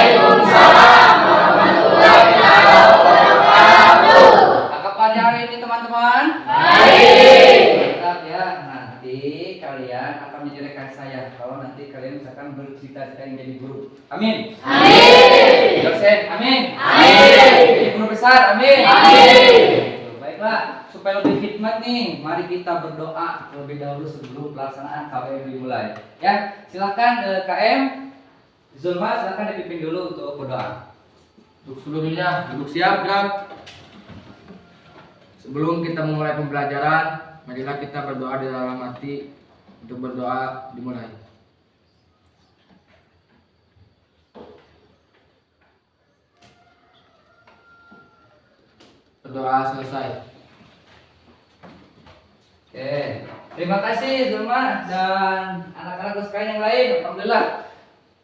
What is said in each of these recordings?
Waalaikumsalam warahmatullahi wabarakatuh. Apa pelajaran hari ini teman-teman? Baik. Mantap ya. Nanti kalian akan menjadi rekan saya kalau nanti kalian misalkan bercita-cita ingin jadi guru. Amin. Amin. Dosen. Amin. Amin. Jadi guru besar. Amin. Amin. Baiklah, supaya lebih hikmat nih, mari kita berdoa terlebih dahulu sebelum pelaksanaan KM dimulai. Ya, silakan KM Zulma, silakan dipimpin dulu untuk berdoa. Untuk seluruhnya duduk siap gerak. Sebelum kita memulai pembelajaran, marilah kita berdoa di dalam hati. Untuk berdoa dimulai. Berdoa selesai. Oke, terima kasih Zulma dan anak-anak sekalian yang lain. Alhamdulillah,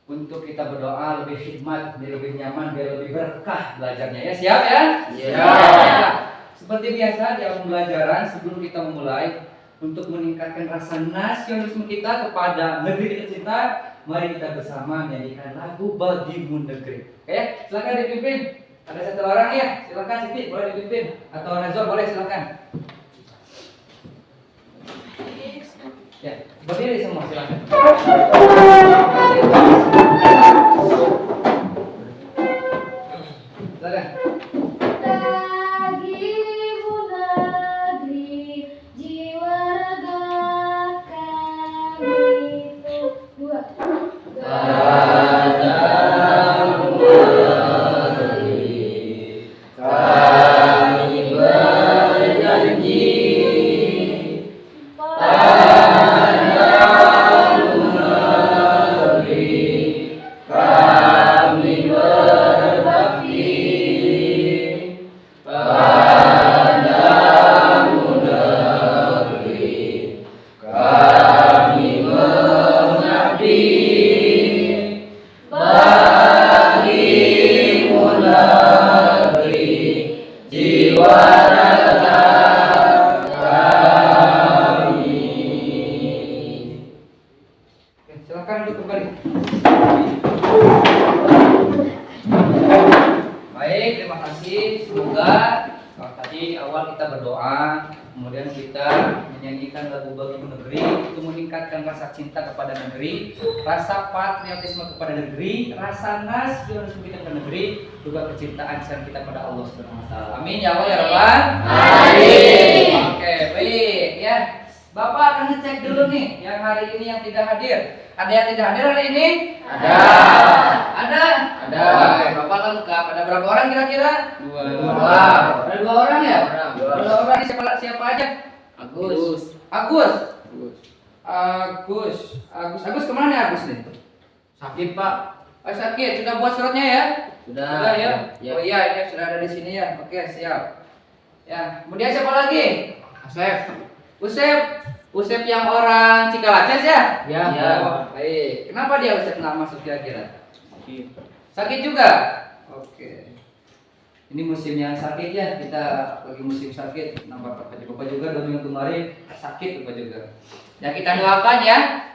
untuk kita berdoa lebih hikmat, biar lebih nyaman, biar lebih berkah belajarnya. Ya, siap ya? Siap. Seperti biasa di awal pembelajaran, sebelum kita memulai, untuk meningkatkan rasa nasionalisme kita kepada negeri tercinta, mari kita bersama menyanyikan lagu Bagimu Negeri. Oke, silakan dipimpin. Ada satu orang ya, silakan Siti boleh dipimpin atau Nazwa boleh silakan. Ya, berdiri semua silakan. Silakan. Bagimu negeri, jiwa raga kami itu dua. Silakan duduk kembali. Baik, terima kasih. Semoga tadi awal kita berdoa, kemudian kita menyanyikan lagu Bagimu Negeri, itu meningkatkan rasa cinta kepada negeri, rasa patriotisme kepada negeri, rasa nasionalisme kita kepada negeri, juga kecintaan sayang kita kepada Allah Subhanahu wa taala. Amin ya Allah ya Rabbal Amin. Oke, baik ya. Bapak akan ngecek dulu nih yang hari ini yang tidak hadir. Ada yang tidak hadir hari ini? Ada. Ada? Ada. Oke, Bapak lengkap. Ada berapa orang kira-kira? Dua. Ada 2 orang ya? Dua. 2 orang. Siapa aja? Agus. Agus kemana nih Agus nih? Sakit Pak. Oh, sakit. Sudah buat suratnya ya? Sudah. ya? Ya. Oh iya, ini sudah ada di sini ya. Oke, siap. Ya, kemudian siapa lagi? Asep. Usep yang orang Cikalaces ya? Ya. Oh, baik. Kenapa dia Usep nggak masuk kira-kira? Sakit. Sakit juga? Oke. Ini musim yang sakit ya, kita lagi musim sakit. Nampak Bapak juga 2 minggu kemarin sakit Bapak juga. Ya kita doakan ya,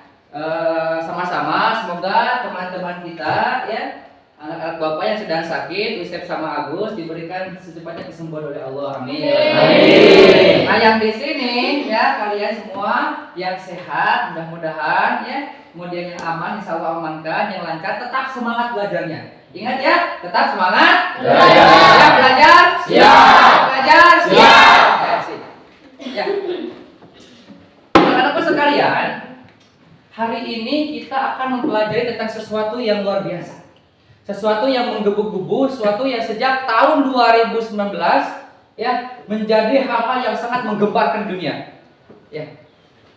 sama-sama semoga teman-teman kita ya, anak-anak Bapak yang sedang sakit, Usep sama Agus diberikan secepatnya kesembuhan oleh Allah. Amin. Amin. Nah yang di sini ya kalian semua yang sehat mudah-mudahan ya, kemudian yang aman insya Allah amankan, yang lancar tetap semangat belajarnya. Ingat ya, tetap semangat Belajar. Siap belajar? Siap. Belajar? Siap. Ya, sip. Ya. Anak-anakku sekalian, hari ini kita akan mempelajari tentang sesuatu yang luar biasa. Sesuatu yang menggebu-gebu, sesuatu yang sejak tahun 2019 ya menjadi hal-hal yang sangat menggemparkan dunia. Ya.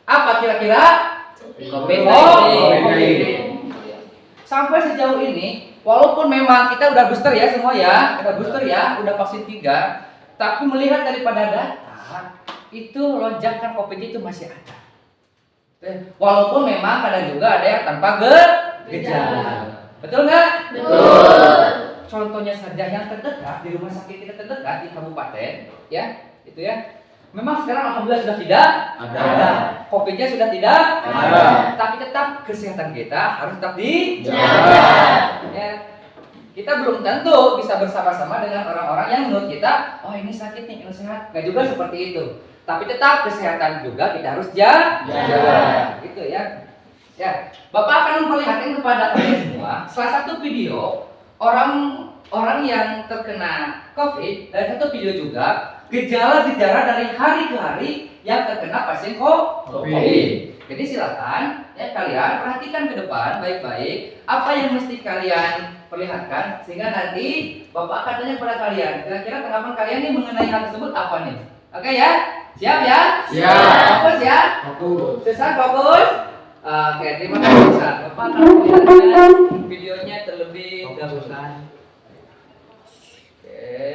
Apa kira-kira? COVID-19. Sampai sejauh ini, walaupun memang kita udah booster ya semua ya, udah vaksin 3, tapi melihat daripada data itu lonjakan COVID itu masih ada. Walaupun memang kadang juga ada yang tanpa gejala. Betul nggak? Betul. Contohnya saja yang terdekat di rumah sakit kita terdekat di kabupaten, ya, itu ya. Memang sekarang alhamdulillah sudah tidak Ada. COVID-nya sudah tidak Ada. tapi tetap kesehatan kita harus tetap dijaga. Jaga. Ya. kita belum tentu bisa bersama-sama dengan orang-orang yang menurut kita, oh ini sakit nih, ini sehat. Nggak juga seperti itu. Tapi tetap kesehatan juga kita harus jaga. Gitu ya. Ya, Bapak akan memperlihatkan kepada kalian semua salah satu video orang yang terkena COVID dan satu video juga gejala-gejala dari hari ke hari yang terkena pasien COVID. Jadi silakan ya kalian perhatikan ke depan baik-baik apa yang mesti kalian perlihatkan sehingga nanti Bapak akan tanya kepada kalian kira-kira tanggapan kalian nih mengenai hal tersebut apa nih? Oke ya? Siap ya? Siap. Fokus ya? Fokus. Susan fokus? Oke, terima kasih Susan. Bapak akan perlihatkan videonya terlebih dahulu. Oke.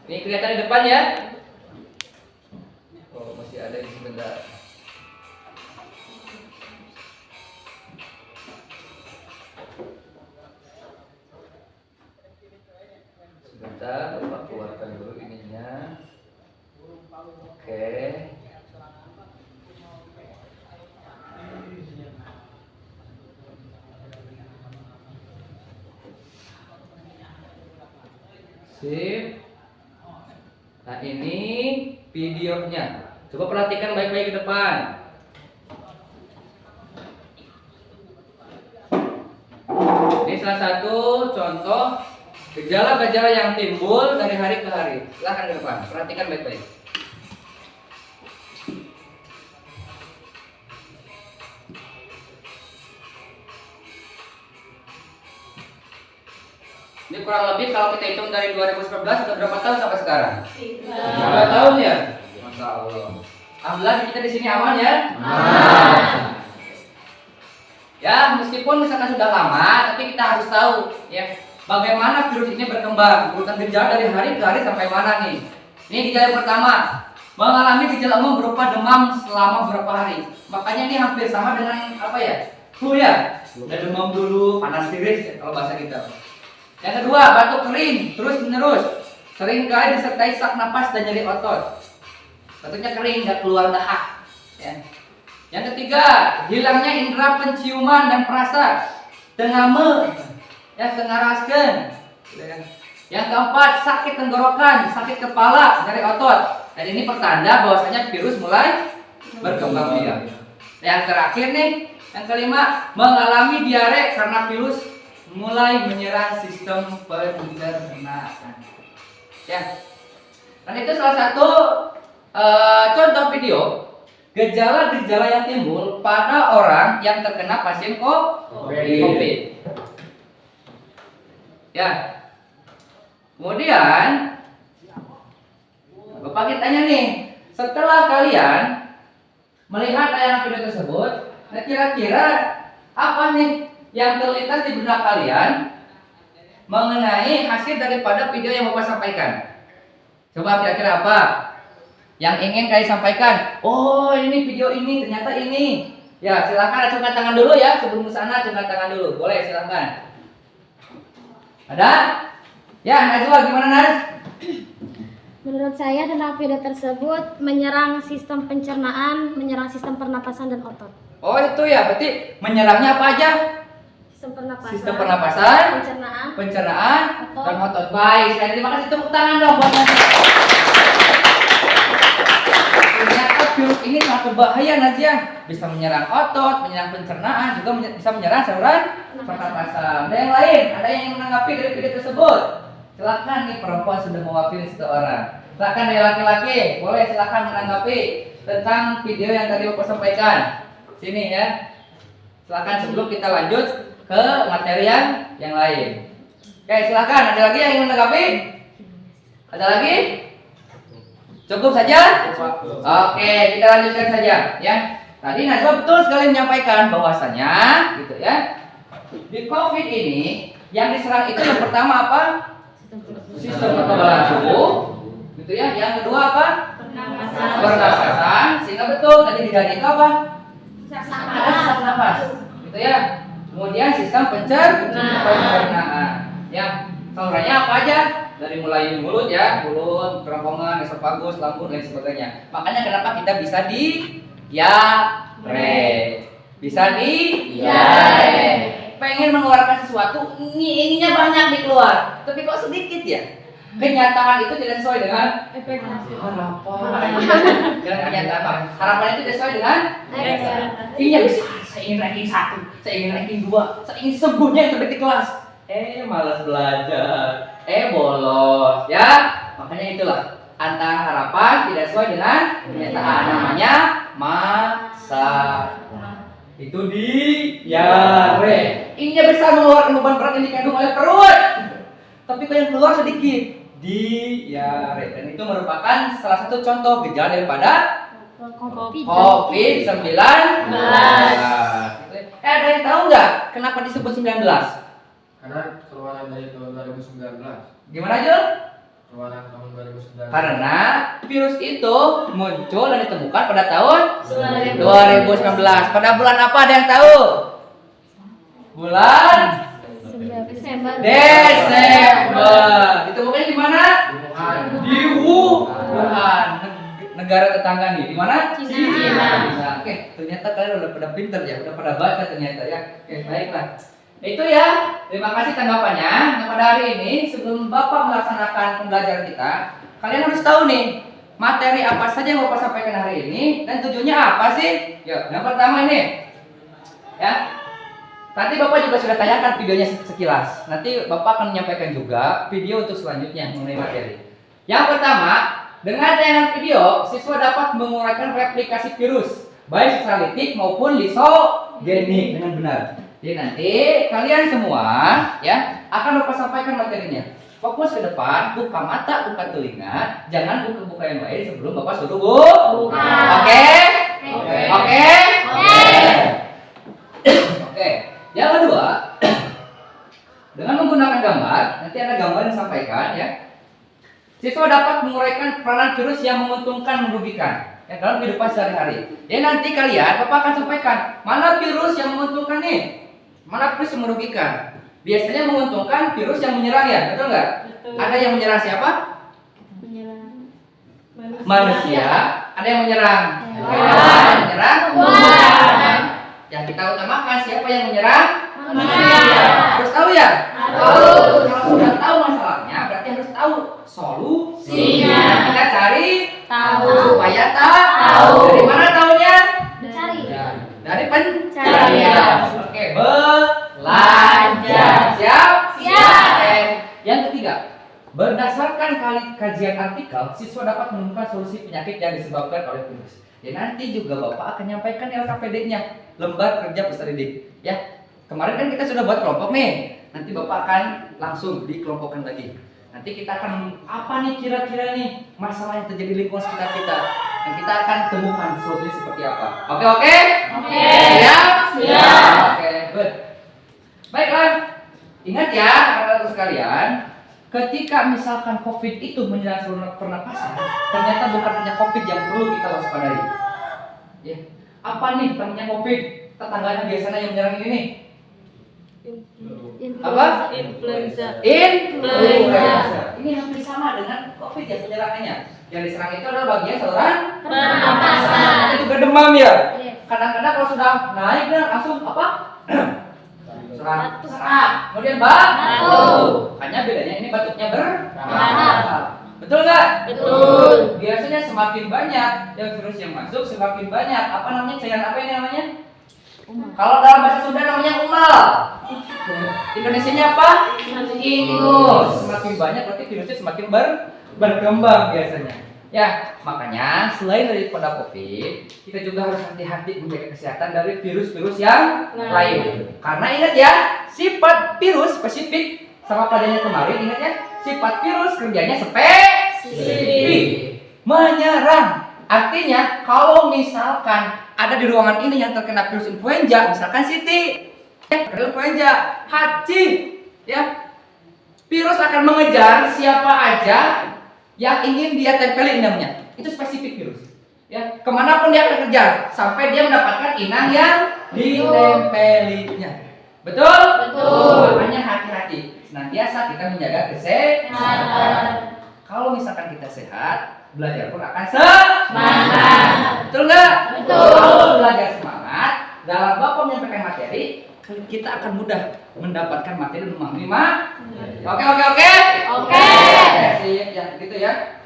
Ini kelihatan di depan ya? Oh, masih ada di sebentar. Sebentar, Bapak keluarkan dulu ininya. Oke. Sip. Nah, ini videonya. Coba perhatikan baik-baik ke depan. Ini salah satu contoh gejala-gejala yang timbul dari hari ke hari. Silahkan ke depan, perhatikan baik-baik. Ini kurang lebih kalau kita hitung dari 2019 sudah berapa tahun sampai sekarang? 3 tahun ya? Masya Allah. Alhamdulillah kita di sini aman ya? Ya, meskipun misalkan sudah lama, tapi kita harus tahu ya bagaimana virus ini berkembang, urutan gejala dari hari ke hari sampai mana nih. Ini gejala yang pertama, mengalami gejala umum berupa demam selama beberapa hari. Makanya ini hampir sama dengan apa ya? Flu ya? Udah demam dulu, panas tiris ya, kalau bahasa kita. Yang kedua, batuk kering terus menerus, seringkali disertai sesak napas dan nyeri otot. Batuknya kering, nggak keluar dahak. Ya. Yang ketiga, hilangnya indera penciuman dan perasa, tengame, ya tengaraskeun. Yang keempat, sakit tenggorokan, sakit kepala, nyeri otot. Dan ini pertanda bahwasanya virus mulai berkembang biak. Yang terakhir nih, yang kelima, mengalami diare karena virus mulai menyerang sistem pencernaan. Ya, dan itu salah satu contoh video gejala-gejala yang timbul pada orang yang terkena pasien COVID. Ya, kemudian Bapak tanya nih, setelah kalian melihat tayangan video tersebut, nah kira-kira apa nih yang terlintas di benak kalian mengenai hasil daripada video yang Bapak sampaikan? Coba kira-kira apa yang ingin kalian sampaikan? Oh, ini video ini, ternyata ini. Ya, silakan acungkan tangan dulu ya. Sebelum ke sana acungkan tangan dulu. Boleh, silakan. Ada? Ya, Najwa gimana, Naz? Menurut saya tentang video tersebut menyerang sistem pencernaan, menyerang sistem pernapasan dan otot. Oh, itu ya. Berarti menyerangnya apa aja? Sistem pernapasan, pencernaan, otot. dan otot. Baik, terima kasih, tepuk tangan dong buat Najwa. Ternyata virus ini sangat berbahaya, Najwa. Bisa menyerang otot, menyerang pencernaan, juga bisa menyerang saluran pernapasan. Ada yang lain? Ada yang ingin menanggapi dari video tersebut? Silakan nih, perempuan sudah mewakili satu orang. Silakan dari laki-laki, boleh silakan menanggapi tentang video yang tadi Bapak sampaikan. Sini ya. Silakan sebelum kita lanjut ke materi yang lain. Oke, silakan. Ada lagi yang ingin menanggapi? Ada lagi? Cukup saja? Oke, kita lanjutkan saja ya. Tadi Najwa betul sekali menyampaikan bahwasanya gitu ya. Di COVID ini yang diserang itu yang pertama apa? Sistem kekebalan tubuh. Gitu ya. Yang kedua apa? Pernapasan. Sehingga betul tadi dijadikan itu apa? Sesak nafas. Gitu ya. Kemudian sistem pencernaan. Ya, salurannya apa aja? Dari mulai mulut ya, mulut, kerongkongan, esofagus, lambung dan sebagainya. Makanya kenapa kita bisa diare. bisa diare. Pengen mengeluarkan sesuatu, ininya banyak dikeluar, tapi kok sedikit ya? Kenyataan itu tidak sesuai dengan harapan. Dengan kenyataan, harapan itu tidak sesuai dengan iya bisa. Saya ingin ranking 1, saya ingin ranking 2, saya ingin sebutnya yang terbaik di kelas. Malas belajar, bolos, ya. Makanya itulah antara harapan tidak sesuai dengan kenyataan, namanya masa. Itu diare. Ininya bisa mengeluarkan beban berat yang dikandung oleh perut, tapi kalau yang keluar sedikit, diare. Dan itu merupakan salah satu contoh gejala daripada COVID-19. Ada yang tahu nggak kenapa disebut 19? Karena keluaran dari tahun 2019. Gimana aja? Keluaran tahun 2019. Karena virus itu muncul dan ditemukan pada tahun 2019. Pada bulan apa ada yang tahu? Bulan Desember. Ditemukannya di mana? Di Wuhan. Negara tetangga nih. Di mana? Cina. Oke, ternyata kalian udah pada pinter ya, udah pada baca ternyata ya. Oke, baiklah. Itu ya. Terima kasih tanggapannya. Nah, pada hari ini sebelum Bapak melaksanakan pembelajaran kita, kalian harus tahu nih materi apa saja yang Bapak sampaikan hari ini dan tujuannya apa sih? Ya, yang pertama ini. Ya. Nanti Bapak juga sudah tanyakan videonya sekilas. Nanti Bapak akan menyampaikan juga video untuk selanjutnya mengenai materi. Yang pertama, dengan tayangan video, siswa dapat menguraikan replikasi virus, baik secara litik maupun lisogenik dengan benar. Jadi nanti kalian semua ya akan Bapak sampaikan materinya. Fokus ke depan, buka mata, buka telinga, jangan buka-buka yang lain sebelum Bapak suruh buka. Oke? Oke. Yang kedua, dengan menggunakan gambar, nanti ada gambar yang disampaikan ya. Siswa dapat menguraikan peranan virus yang menguntungkan merugikan ya, dalam kehidupan sehari-hari. Ya nanti kalian, Bapak akan sampaikan mana virus yang menguntungkan nih, mana virus yang merugikan. Biasanya menguntungkan virus yang menyerang ya, betul nggak? Ada yang menyerang siapa? Manusia. Ada yang menyerang. Yang kita utamakan siapa yang menyerang? Manusia. Harus tahu ya? Kalau sudah tahu masalahnya, berarti harus tahu solusinya. Kita cari tahu supaya tahu. Dari mana tahunya? Dari pencarian. Oke, belajar. Siap? Oke. Yang ketiga, berdasarkan kajian artikel, siswa dapat menemukan solusi penyakit yang disebabkan oleh virus. Ya nanti juga Bapak akan menyampaikan LKPD-nya, lembar kerja peserta didik. Ya, kemarin kan kita sudah buat kelompok nih. Nanti Bapak akan langsung dikelompokkan lagi. Nanti kita akan apa nih kira-kira nih masalah yang terjadi di lingkungan sekitar kita. Dan kita akan temukan solusi seperti apa. Oke? Siap? Oke, good. Baiklah. Ingat ya, anak-anak sekalian, ketika misalkan COVID itu menyerang saluran pernapasan, ternyata bukan hanya COVID yang perlu kita waspadai. Ya, apa nih namanya COVID? Tetangganya biasanya yang menyerang ini nih. Apa? Influenza. Ini hampir sama dengan COVID ya penyerangannya. Yang diserang itu adalah bagian saluran pernapasan. Itu juga demam ya. Kadang-kadang kalau sudah naik dan langsung apa? Serak. Kemudian batuk. Hanya bedanya ini batuknya bertahap. Betul nggak? Betul. Biasanya semakin banyak yang virus yang masuk, semakin banyak apa namanya cairan apa ini namanya? Kalau dalam bahasa Sunda namanya umal. Indonesianya apa? Ingus. Semakin banyak berarti virusnya semakin berkembang biasanya. Ya, makanya selain daripada COVID, kita juga harus hati-hati menjaga kesehatan dari virus-virus yang lain. Karena ingat ya, sifat virus spesifik sama pelajarannya kemarin, ingat ya, sifat virus kerjanya spesifik, menyerang. Artinya kalau misalkan ada di ruangan ini yang terkena virus influenza, misalkan Siti, influenza, Haji, ya, virus akan mengejar siapa aja yang ingin dia tempelin inangnya. Itu spesifik virus. Ya, kemanapun dia akan kejar sampai dia mendapatkan inang yang ditempelinya. Betul? Betul. Makanya hati-hati. Senantiasa kita menjaga kesehatan. Kalau misalkan kita sehat, belajar pun akan semangat. Betul nggak? Betul. Kalau belajar semangat, dalam Bapak menyampaikan materi, kita akan mudah mendapatkan materi dan memahami Oke. Oke. Sip, ya gitu ya.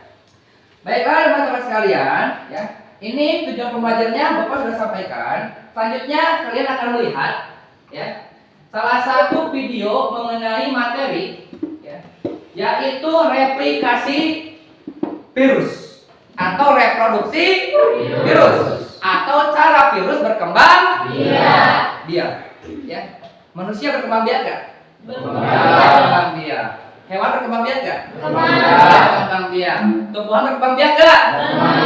Baiklah teman-teman sekalian, ya. Ini tujuan pembelajarannya Bapak sudah sampaikan. Selanjutnya kalian akan melihat, ya, salah satu video mengenai materi, ya, yaitu replikasi virus atau reproduksi virus atau cara virus berkembang biak. Ya, manusia berkembang biak nggak? Berkembang biak. Hewan berkembang biak nggak? Berkembang biak. Tumbuhan berkembang biak nggak?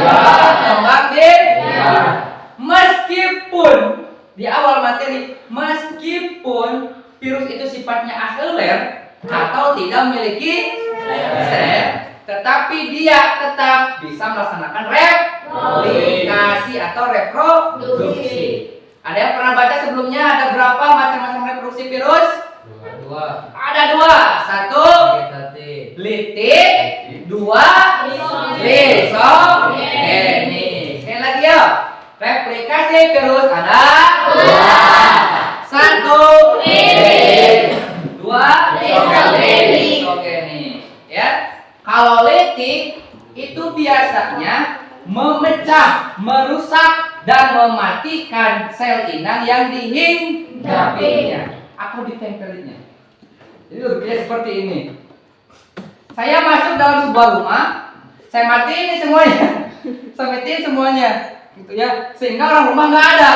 Berkembang biak. Meskipun di awal materi, meskipun virus itu sifatnya aseluler atau tidak memiliki sel, tetapi dia tetap bisa melaksanakan replikasi atau reproduksi. Ada yang pernah baca sebelumnya ada berapa macam-macam reproduksi virus? Ada dua. Satu litik, dua lisogenik. Sekali lagi ya, replikasi virus ada dua. Satu litik, dua lisogenik. Ya, kalau litik itu biasanya memecah, merusak, dan mematikan sel inang yang dihinggapinya atau ditempelinya. Jadi lebih seperti ini. Saya masuk dalam sebuah rumah, saya matiin semuanya, saya matiin semuanya, gitu ya, sehingga orang rumah nggak ada,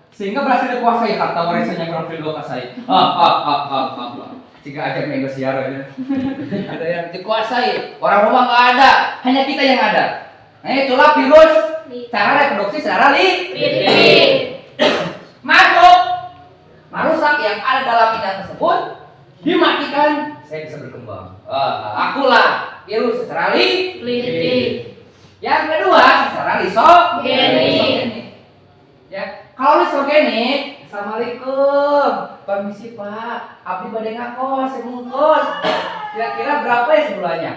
sehingga berhasil dikuasai harta warisannya orang film kasai. Jika ajak negosiasi ya, ada yang dikuasai, orang rumah nggak ada, hanya kita yang ada. Nah itulah virus cara reproduksi secara litik. Masuk, merusak yang ada dalam inang tersebut, dimatikan, saya bisa berkembang. Akulah virus secara litik. Yang kedua secara lisogenik. Ya, kalau lisogenik, assalamualaikum, permisi Pak, abdi bade ngakos, semungkos. Kira-kira berapa ya sebulannya?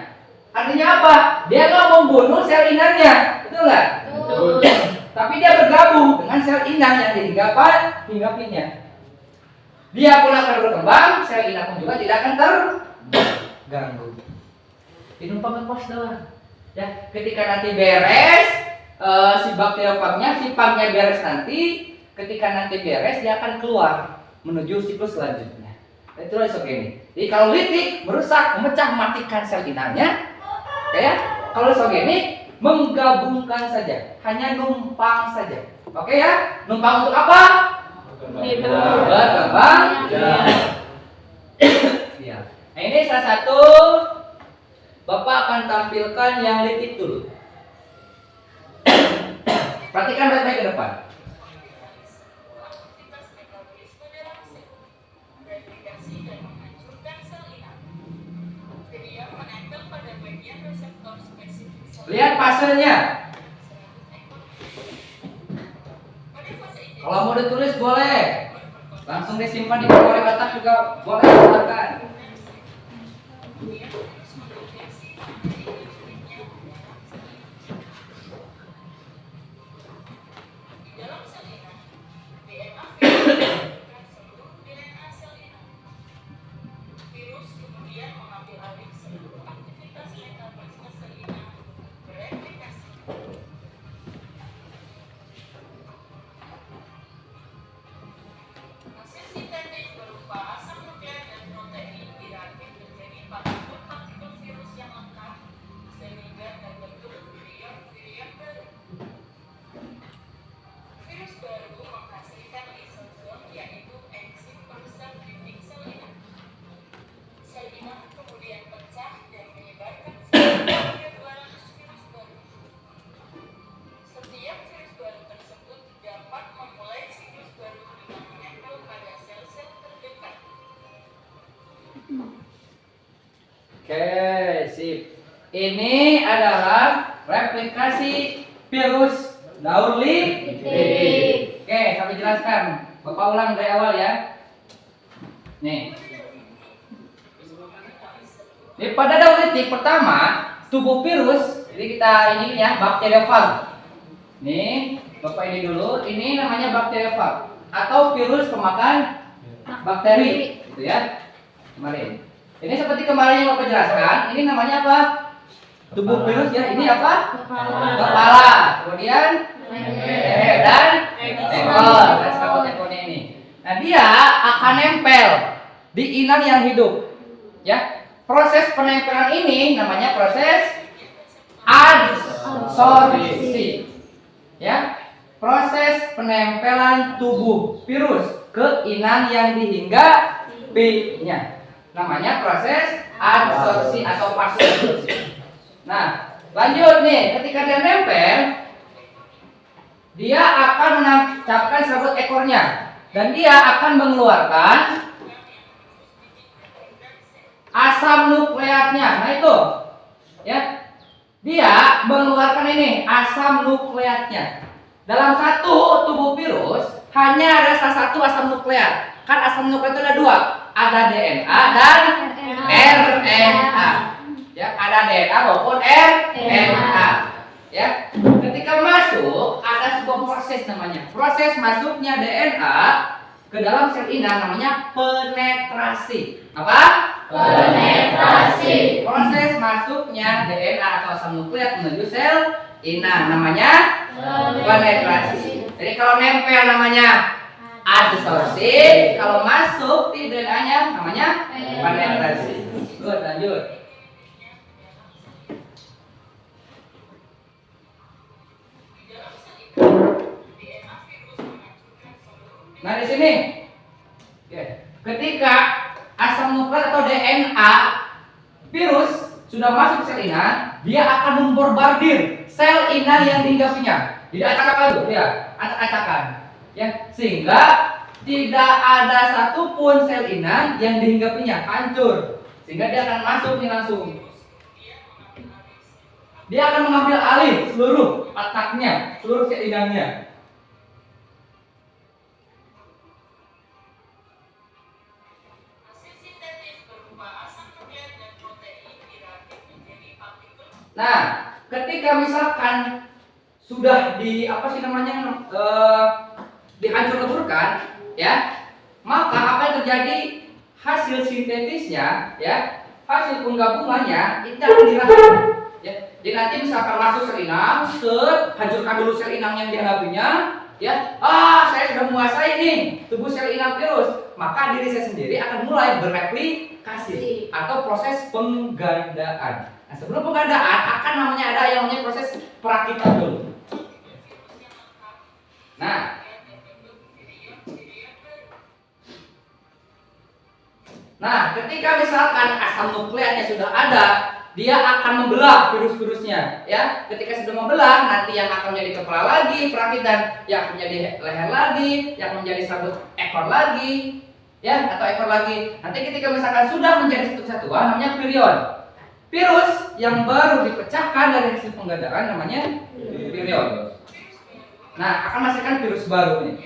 Artinya apa? Dia nggak membunuh sel inangnya, betul nggak? Betul. Tapi dia bergabung dengan sel inang yang dihinggapinya. Dia pun akan berkembang, sel inang pun juga tidak akan terganggu. Ini numpang ngekos doang. Ya, ketika nanti beres si bakteriofagnya, si pagnya beres nanti, ketika nanti beres dia akan keluar menuju siklus selanjutnya. Itulah lisogenik. Jadi kalau litik merusak, memecah, mematikan sel inangnya. Ya, kalau lisogenik menggabungkan saja, hanya numpang saja. Oke ya, numpang untuk apa? Berkembang. Ya. Nah, ini salah satu Bapak akan tampilkan yang litik dulu. Perhatikan baik-baik ke depan. Lihat pasenya. Kalau mau ditulis boleh. Langsung disimpan di memori otak juga boleh, silakan. Oke, sip. Ini adalah replikasi virus daun litik. Oke, sampai jelaskan. Bapak ulang dari awal ya. Nih. Di pada daun litik pertama, tubuh virus, jadi kita ini ya, bakteriofag. Nih, Bapak ini dulu, ini namanya bakteriofag. atau virus pemakan bakteri, gitu ya. Kemarin. Ini seperti kemarin yang Bapak jelaskan, ini namanya apa? Tubuh virus ya. Ini apa? Kepala. Kemudian leher dan ekor. Dan serabut ekornya ini. Nah, dia akan nempel di inang yang hidup. Ya. Proses penempelan ini namanya proses adsorpsi. Ya. Proses penempelan tubuh virus ke inang yang dihinggapinya. Namanya proses adsorpsi atau pasif adsorpsi. Nah, lanjut nih, ketika dia nempel, dia akan menancapkan serabut ekornya dan dia akan mengeluarkan asam nukleatnya. Nah itu, ya, dia mengeluarkan ini asam nukleatnya. Dalam satu tubuh virus hanya ada salah satu asam nukleat. Kan asam nukleat itu ada dua, ada DNA dan RNA. Ya, ada DNA maupun RNA. Ya, ketika masuk ada sebuah proses namanya. Proses masuknya DNA ke dalam sel inang namanya penetrasi. Apa? Penetrasi. Proses masuknya DNA atau asam nukleat menuju sel inang namanya penetrasi. Jadi kalau nempel namanya adsorpsi, kalau masuk di DNA-nya namanya penetrasi. Good, lanjut. Nah di sini, ketika asam nukleat atau DNA virus sudah masuk sel inang, dia akan membombardir sel inang yang dihinggapinya. Tidak acak-acakan tuh, ya, acak-acakan. Ya, sehingga tidak ada satupun sel inang yang dihinggapinya, hancur. Sehingga dia akan masuk nih langsung. Dia akan mengambil alih seluruh otaknya, seluruh sel inangnya. Nah, ketika misalkan sudah dihancur leburkan, ya, maka apa yang terjadi? Hasil sintetisnya, ya, hasil penggabungannya itu akan diracik. Ya, jadi nanti misalkan masuk sel inang, hancurkan dulu sel inang yang dihadapinya, ya. Saya sudah menguasai nih tubuh sel inang virus, maka diri saya sendiri akan mulai bereplikasi atau proses penggandaan. Nah, sebelum penggandaan akan ada yang namanya proses perakitan dulu. Nah, ketika misalkan asam nukleatnya sudah ada, dia akan membelah virus-virusnya, ya. Ketika sudah membelah, nanti yang akan menjadi kepala lagi, perakitan, yang akan menjadi leher lagi, yang akan menjadi serabut ekor lagi, ya, atau ekor lagi. Nanti ketika misalkan sudah menjadi satu kesatuan, namanya virion. Virus yang baru dipecahkan dari hasil penggandaan namanya virion. Nah, akan menghasilkan virus baru nih.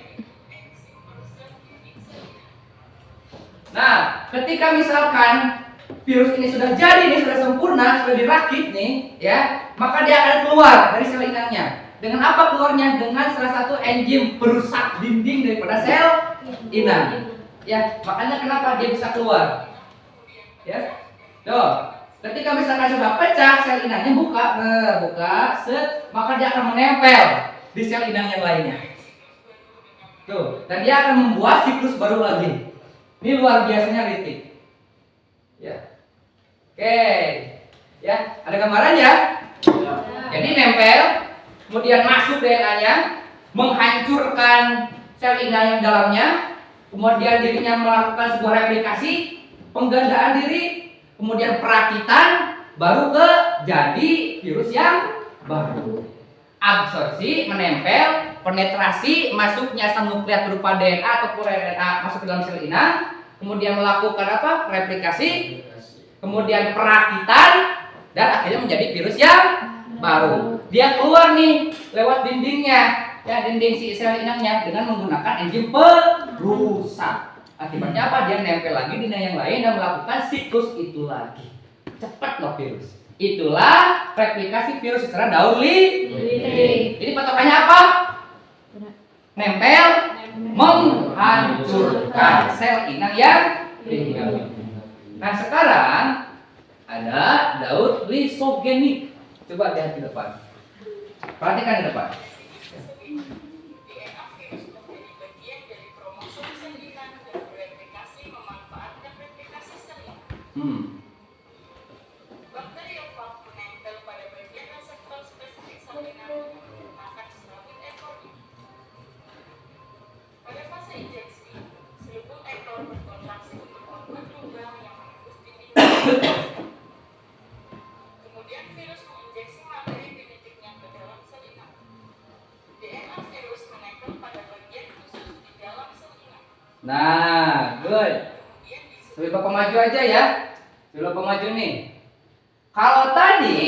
Nah, ketika misalkan virus ini sudah jadi, ini sudah sempurna, sudah dirakit nih, ya, maka dia akan keluar dari sel inangnya. Dengan apa keluarnya? Dengan salah satu enzim perusak dinding daripada sel inang. Ya, makanya kenapa dia bisa keluar? Ya, tuh. Ketika misalkan sudah pecah sel inangnya, buka, maka dia akan menempel di sel inang yang lainnya. Tuh, dan dia akan membuat siklus baru lagi. Ini luar biasanya Ritik. Ya. Oke. Ya, ada gambaran ya? Jadi nempel, kemudian masuk DNA-nya, menghancurkan sel inang yang dalamnya, kemudian dirinya melakukan sebuah replikasi, penggandaan diri, kemudian perakitan, baru ke jadi virus yang baru. Absorpsi, menempel, penetrasi, masuknya asam nukleat berupa DNA atau RNA masuk ke dalam sel inang, kemudian melakukan apa? Replikasi, kemudian perakitan, dan akhirnya menjadi virus yang baru. Dia keluar nih lewat dindingnya, ya, dinding si sel inangnya dengan menggunakan enzim perusak. Akibatnya apa? Dia nempel lagi di yang lain dan melakukan siklus itu lagi. Cepat loh virus. Itulah replikasi virus secara daur lirik. Jadi patokannya apa? Nempel, menghancurkan sel inang yang dihinggapi. Nah sekarang ada daur lisogenik. Coba lihat di depan. Perhatikan di depan. Bakteriofag menempel pada bagian reseptor spesifik sel inang dan menggunakan selaput ekor. Pada fase injeksi, selubung ekor berkontraksi untuk membuat lubang yang menembus dinding. Kemudian virus menginjeksi materi genetiknya ke dalam sel inang. DNA virus menempel pada bagian khusus di dalam sel inang. Nah, good. Sebelum Bapak maju aja ya. Sebelum Bapak maju nih. Kalau tadi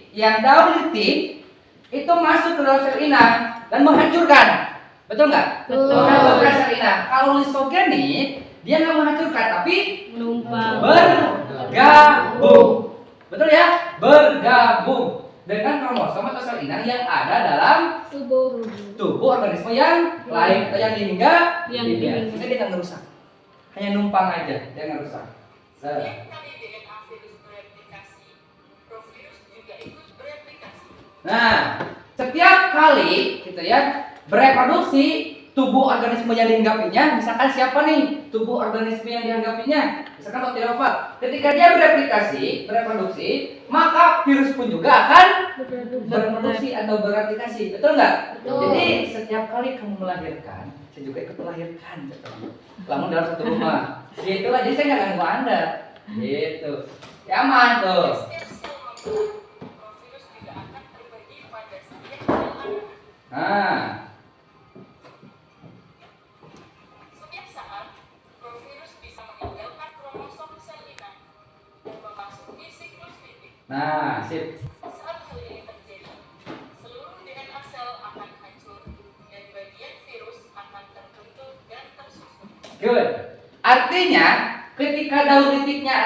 yang daur litik itu masuk ke dalam sel inang dan menghancurkan. Betul nggak? Betul. Menghancurkan sel inang. Kalau lisogenik dia nggak menghancurkan tapi Menumpang. bergabung. Betul ya? Bergabung dengan kromosom atau sel inang yang ada dalam tubuh organisme yang lain atau yang dihingga Yang dihingga. dihingga. Sehingga dia nggak ngerusak. Hanya numpang aja, dia nggak rusak. Setiap kali DNA virus bereplikasi, provirus juga ikut bereplikasi. Nah, setiap kali gitu ya bereproduksi tubuh organisme yang dihinggapinya, misalkan siapa nih tubuh organisme yang dihinggapinya, misalkan bakteriofag. Ketika dia bereproduksi, maka virus pun juga akan bereproduksi atau bereplikasi, betul nggak? Betul. Jadi setiap kali kamu melahirkan, saya juga ikut melahirkan, gitu. Namun dalam satu rumah, gitulah. Jadi saya nggak ganggu Anda, gitu. Ya aman tuh. Setiap sel membentuk, provirus juga akan terbagi pada setiap sel anak. Nah, Setiap saat, provirus bisa meninggalkan kromosom sel inang dan memasuki siklus litik. nah, sip. Saat hal ini terjadi, seluruh DNA sel akan hancur dan bagian virus akan terbentuk dan tersusun. Good. Artinya, ketika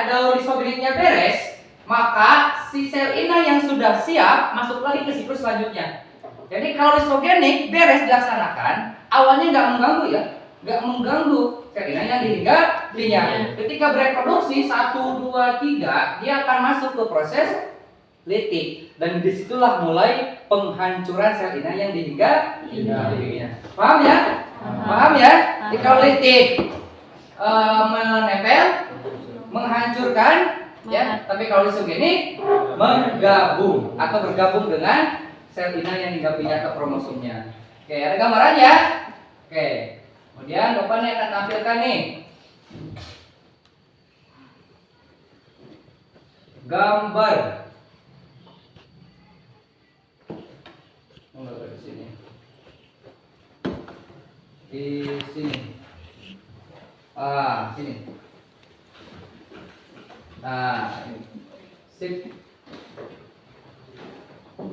daur lisogeniknya beres, maka si sel inang yang sudah siap masuk lagi ke siklus selanjutnya. Jadi kalau lisogenik beres dilaksanakan, awalnya nggak mengganggu ya, nggak mengganggu sel inang yang dihinggapinya. Ketika bereproduksi 1, 2, 3, dia akan masuk ke proses litik dan disitulah mulai penghancuran sel inang yang dihinggapinya. Paham ya? Paham ya? Jadi kalau litik menempel, menghancurkan, ya. Tapi kalau lisogenik menggabung atau bergabung dengan sel inang yang dihinggapinya atau kromosomnya. Oke, ada gambarannya? Oke. Kemudian Bapak nih akan tampilkan nih gambar. Di sini. Di sini. Sini. Nah, ini. Sip.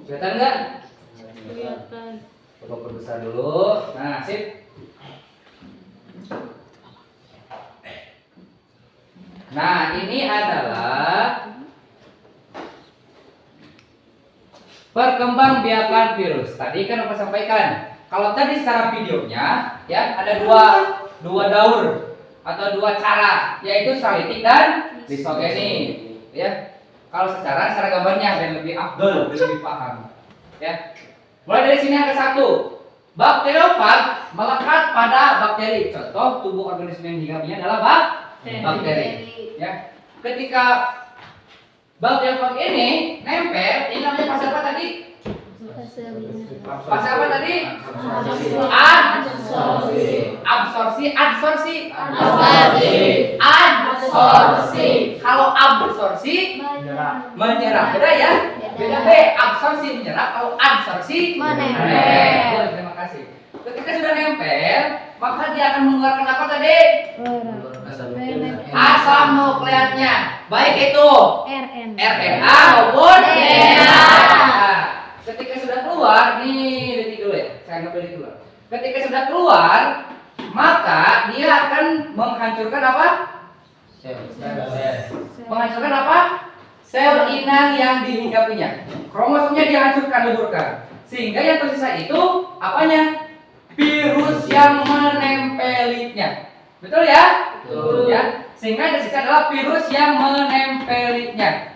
Kelihatan nggak? Kelihatan. Coba perbesar dulu. Nah, sip. Nah, ini adalah perkembangbiakan virus. Tadi kan Bapak sampaikan. Kalau tadi secara videonya, ya ada dua daur atau dua cara, yaitu salitik dan lisogenik. Ya, kalau secara gambarnya dan lebih afdol, lebih paham. Ya, mulai dari sini angka 1. Bakteriofag melekat pada bakteri. Contoh tubuh organisme yang dihinggapinya adalah bakteri. Ya, ketika bakteriofag ini nempel, ini namanya fase apa tadi? Fase apa tadi? Adsorpsi. Kalau absorpsi menyerap. Beda ya? Beda B. Absorpsi menyerap. Kalau adsorpsi menempel. Terima kasih. Ketika sudah nempel, maka dia akan mengeluarkan apa tadi? Asam nukleatnya. Baik itu RNA maupun DNA. Ketika sudah keluar, nih detik dulu ya. Saya anggap detik dulu. Ketika sudah keluar, maka dia akan menghancurkan apa? Menghancurkan apa? Sel inang yang dihinggapinya. Kromosomnya dihancurkan, leburkan. Sehingga yang tersisa itu apanya? virus yang menempelinya. Betul ya? Betul. Ya. Sehingga yang tersisa adalah virus yang menempelinya.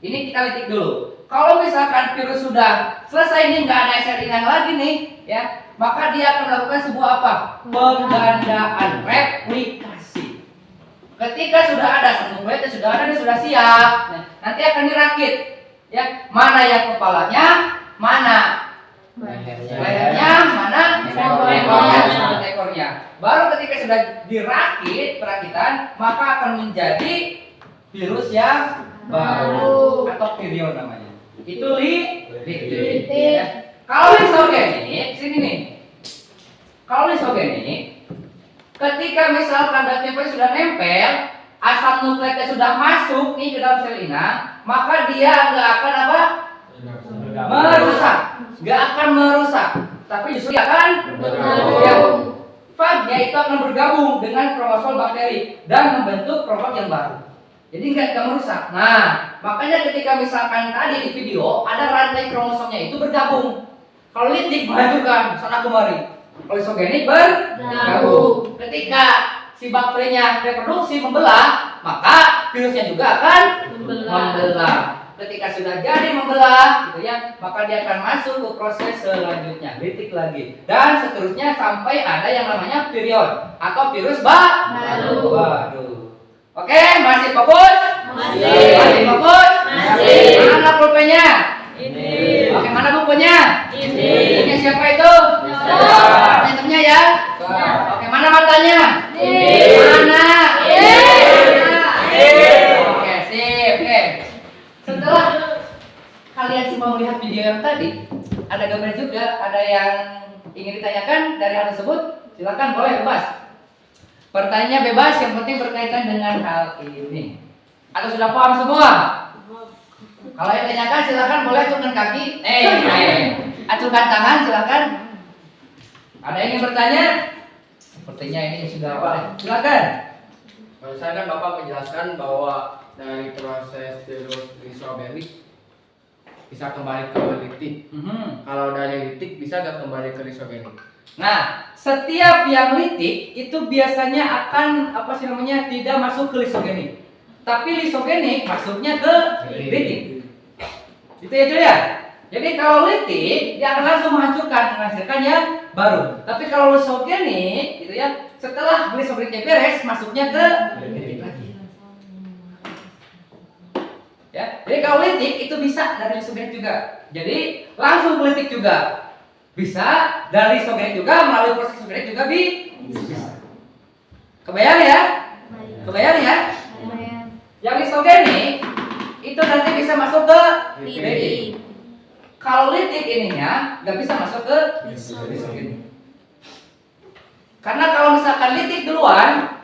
Ini kita litik dulu. Kalau misalkan virus sudah selesai nih, nggak ada SR inang lagi nih, ya, maka dia akan melakukan sebuah apa? Penggandaan, replikasi. Ketika sudah ada satu nukleotida, sudah ada, dia sudah siap. Nah, nanti akan dirakit, ya, mana yang kepalanya, mana lehernya, mana ekornya. Baru ketika sudah dirakit perakitan, maka akan menjadi virus yang baru atau virion namanya. Itu litik. Ya. Kalau lisogenik, sini nih. Kalau lisogenik, ketika misalkan nukleotida sudah nempel, asam nukleotida sudah masuk nih ke dalam sel inang, maka dia nggak akan apa? Merusak. Nggak akan merusak, tapi justru dia akan bergabung. Fagnya itu akan bergabung dengan kromosom bakteri dan membentuk kromos yang baru. Jadi nggak merusak. Nah, makanya ketika misalkan tadi di video ada rantai kromosomnya itu bergabung. Kalau litik menghancurkan sana kemari. Kalau isogenik bergabung. Ketika si bakterinya reproduksi membelah, maka virusnya juga akan membelah. Ketika sudah jadi membelah, gitu ya, maka dia akan masuk ke proses selanjutnya, litik lagi, dan seterusnya sampai ada yang namanya virion atau virus baru. Oke, masih fokus? Masih fokus? Masih. Mana pulpennya? Ini. Oke, mana bukunya? Ini. Bukunya siapa itu? Temennya ya? Oke, mana matanya? Mana? Oke, sip. Oke. Setelah kalian semua melihat video yang tadi, ada gambar juga, ada yang ingin ditanyakan dari hal tersebut, silakan boleh bebas. Pertanyaannya bebas, yang penting berkaitan dengan hal ini. Atau sudah paham semua? Kalau yang ditanyakan silakan boleh acungkan kaki, acungkan tangan silakan. Ada yang ingin bertanya? Sepertinya ini sudah apa? Silakan. Kalau saya kan Bapak menjelaskan bahwa dari proses virus lisogenik bisa kembali ke litik. Kalau dari litik bisa nggak kembali ke lisogenik? Nah, setiap yang litik itu biasanya akan apa sih namanya tidak masuk ke lisogenik, tapi lisogenik masuknya ke litik. Itu ya. Jadi kalau litik dia akan langsung menghancurkan yang baru. Tapi kalau lisogenik, gitu ya, setelah lisogeniknya beres masuknya ke litik lagi. Ya, jadi kalau litik itu bisa dari lisogenik juga. Jadi langsung ke litik juga. Bisa dari lisogenik juga, melalui proses lisogenik juga bisa. Kebayang ya? Kebayang ya? Yang lisogenik itu nanti bisa masuk ke litik. Kalau litik ininya nggak bisa masuk ke lisogenik. Karena kalau misalkan litik duluan,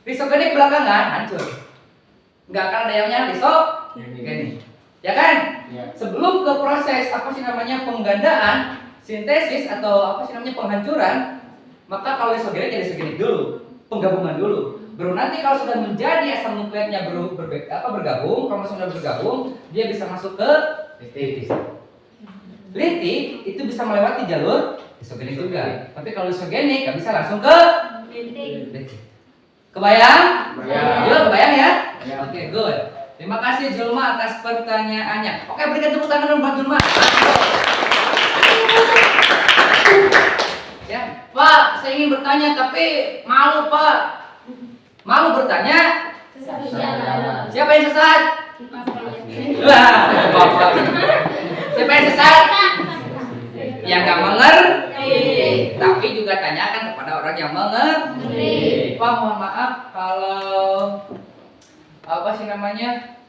lisogenik belakangan hancur. Nggak akan ada yang namanya lisogenik. Ya kan? Ya. Sebelum ke proses apa sih namanya penggandaan, sintesis atau apa sih namanya penghancuran, maka kalau lisogenik ya lisogenik dulu, penggabungan dulu. Baru nanti kalau sudah menjadi asam nukleotnya bergabung, kromosomnya bergabung, dia bisa masuk ke litik. Litik itu bisa melewati jalur lisogenik juga. Tapi kalau lisogenik nggak bisa langsung ke litik. Kebayang? Kebayang ya? Oke, good. Terima kasih Julma atas pertanyaannya. Oke, berikan tepuk tangan dulu buat Julma. Ya, Pak, saya ingin bertanya tapi malu, Pak. Malu bertanya? Siapa yang sesat? Bapak. Siapa yang sesat? Yang nggak mengerti. Tapi juga tanyakan kepada orang yang mengerti. Pak, mohon maaf kalau apa sih namanya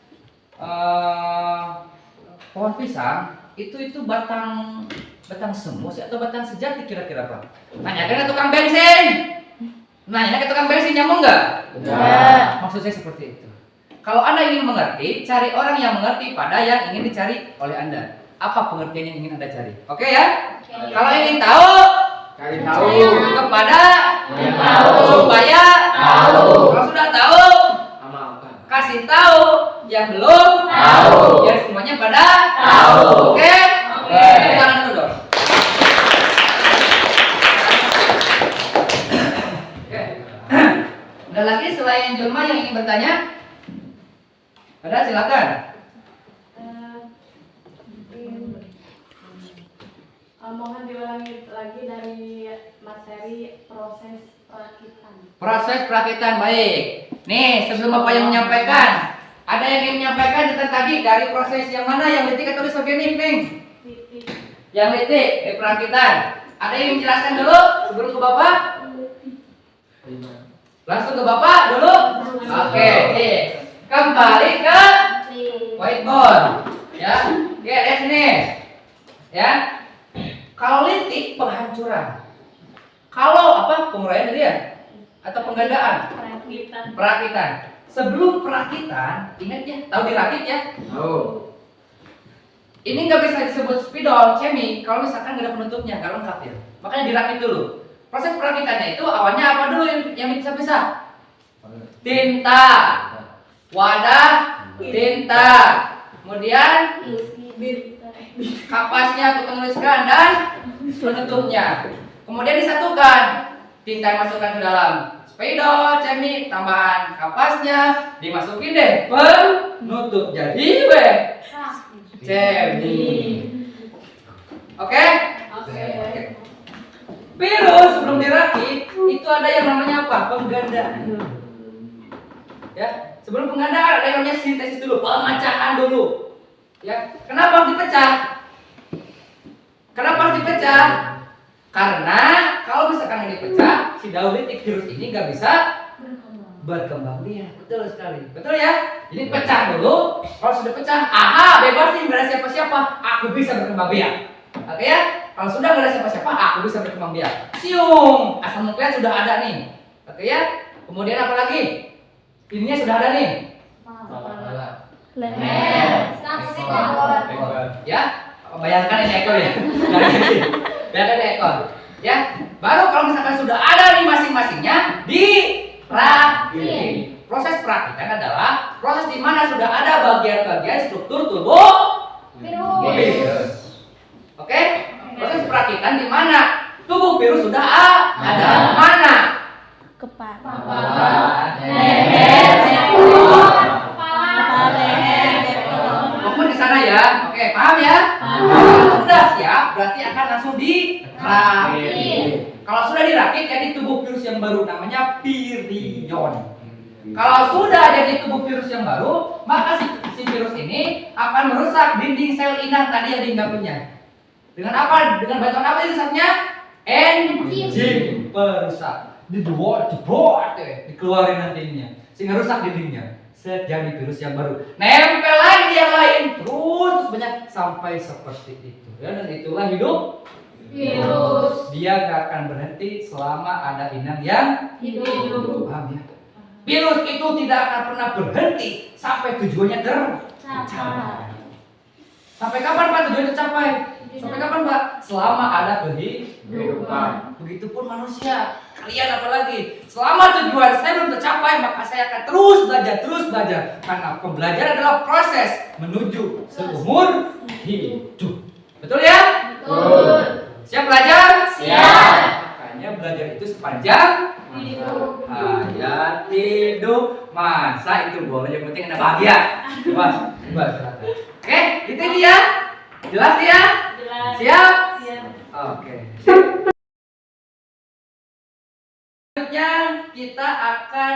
pohon pisang itu batang semu sih atau batang sejati kira-kira Pak? Tanyakan ke tukang bensin. Nanya ke tukang bensin nyambung nggak? Enggak. Maksud saya seperti itu. Kalau Anda ingin mengerti, cari orang yang mengerti pada yang ingin dicari oleh Anda. Apa pengertian yang ingin Anda cari? Oke ya? Kalau ingin tahu, Cari tahu. kepada Yang tahu. supaya Tahu. Kalau sudah tahu, Amalkan. kasih tahu yang belum Tahu. biar semuanya pada Tahu. Oke? Oke. Tangan dulu dong. selain Julma yang ingin bertanya? Ada, silakan. Mohon diulangi lagi dari materi proses perakitan. Proses perakitan, baik. Nih, sebelum Bapak yang menyampaikan, ada yang ingin menyampaikan tentang tadi dari proses yang mana, yang litik atau disorganik, Ning? Titik. Yang litik, perakitan. Ada yang menjelaskan dulu sebelum ke Bapak? Langsung ke Bapak dulu? Oke, nih. Kembali ke whiteboard. Ya, oke, lihat sini. Ya. Kalau litik penghancuran. Kalau apa? Penguraian tadi ya? Atau penggandaan? Perakitan. Sebelum perakitan, ingat ya, tahu dirakit ya? Oh. Ini nggak bisa disebut spidol, cemi, kalau misalkan nggak ada penutupnya, nggak lengkap ya. Makanya dirakit dulu. Proses perakitannya itu awalnya apa dulu yang bisa-bisa? Tinta, wadah, tinta, kemudian kapasnya untuk menuliskan dan penutupnya. Kemudian disatukan, tinta yang masukkan ke dalam spidol, cemi, tambahan kapasnya, dimasukin deh penutup jadi cemi. Oke? Oke. Virus sebelum dirakit itu ada yang namanya apa? Penggandaan. Ya, sebelum penggandaan ada yang namanya sintesis dulu, pemecahan dulu. Ya, kenapa harus dipecah? Kenapa harus dipecah? Karena kalau misalkan yang dipecah, si daulitik virus ini nggak bisa berkembang biak. Betul sekali. Betul ya? Jadi pecah dulu. Kalau sudah pecah, aha, bebas nih, nggak ada siapa-siapa. Aku bisa berkembang biak. Oke ya? Kalau sudah nggak ada siapa-siapa, aku bisa berkembang biak. Siung, asam nukleat sudah ada nih. Oke ya? Kemudian apa lagi? Ininya sudah ada nih. Ya, bayangkan ini ekor ya. Bayangkan ini ekor. Ya, baru kalau misalkan sudah ada nih masing-masingnya dirakit. Proses perakitan adalah proses di mana sudah ada bagian-bagian struktur tubuh virus. Oke? Proses perakitan di mana tubuh virus sudah ada. Mana? Kepala. Fokus di sana ya. Oke, paham ya? Kalau sudah siap, berarti akan langsung dirakit. Kalau sudah dirakit, jadi tubuh virus yang baru namanya virion. Kalau sudah jadi tubuh virus yang baru, maka si virus ini akan merusak dinding sel inang tadi yang diinggapinya. Dengan apa? Dengan bantuan apa rusaknya? Enzim perusak. Dibuat, dikeluarin nantinya, sehingga rusak dindingnya. Jadi virus yang baru nempel lagi yang lain, terus banyak sampai seperti itu. Ya, dan itulah hidup virus. Dia gak akan berhenti selama ada inang yang hidup. Paham ya? Virus itu tidak akan pernah berhenti sampai tujuannya tercapai. Sampai kapan Pak tujuan tercapai? Sampai kapan Pak? Selama ada kehidupan. Begitupun manusia. Kalian apalagi? Selama tujuan saya belum tercapai, maka saya akan terus belajar. Karena pembelajaran adalah proses menuju seumur hidup. Betul ya? Betul. Siap belajar? Siap. Makanya belajar itu sepanjang Hidup. hayat hidup. Masa itu boleh, yang penting ada bahagia. Mas, silakan. Oke, itu dia. Jelas ya? Jelas. Siap? Siap. Oke. Selanjutnya kita akan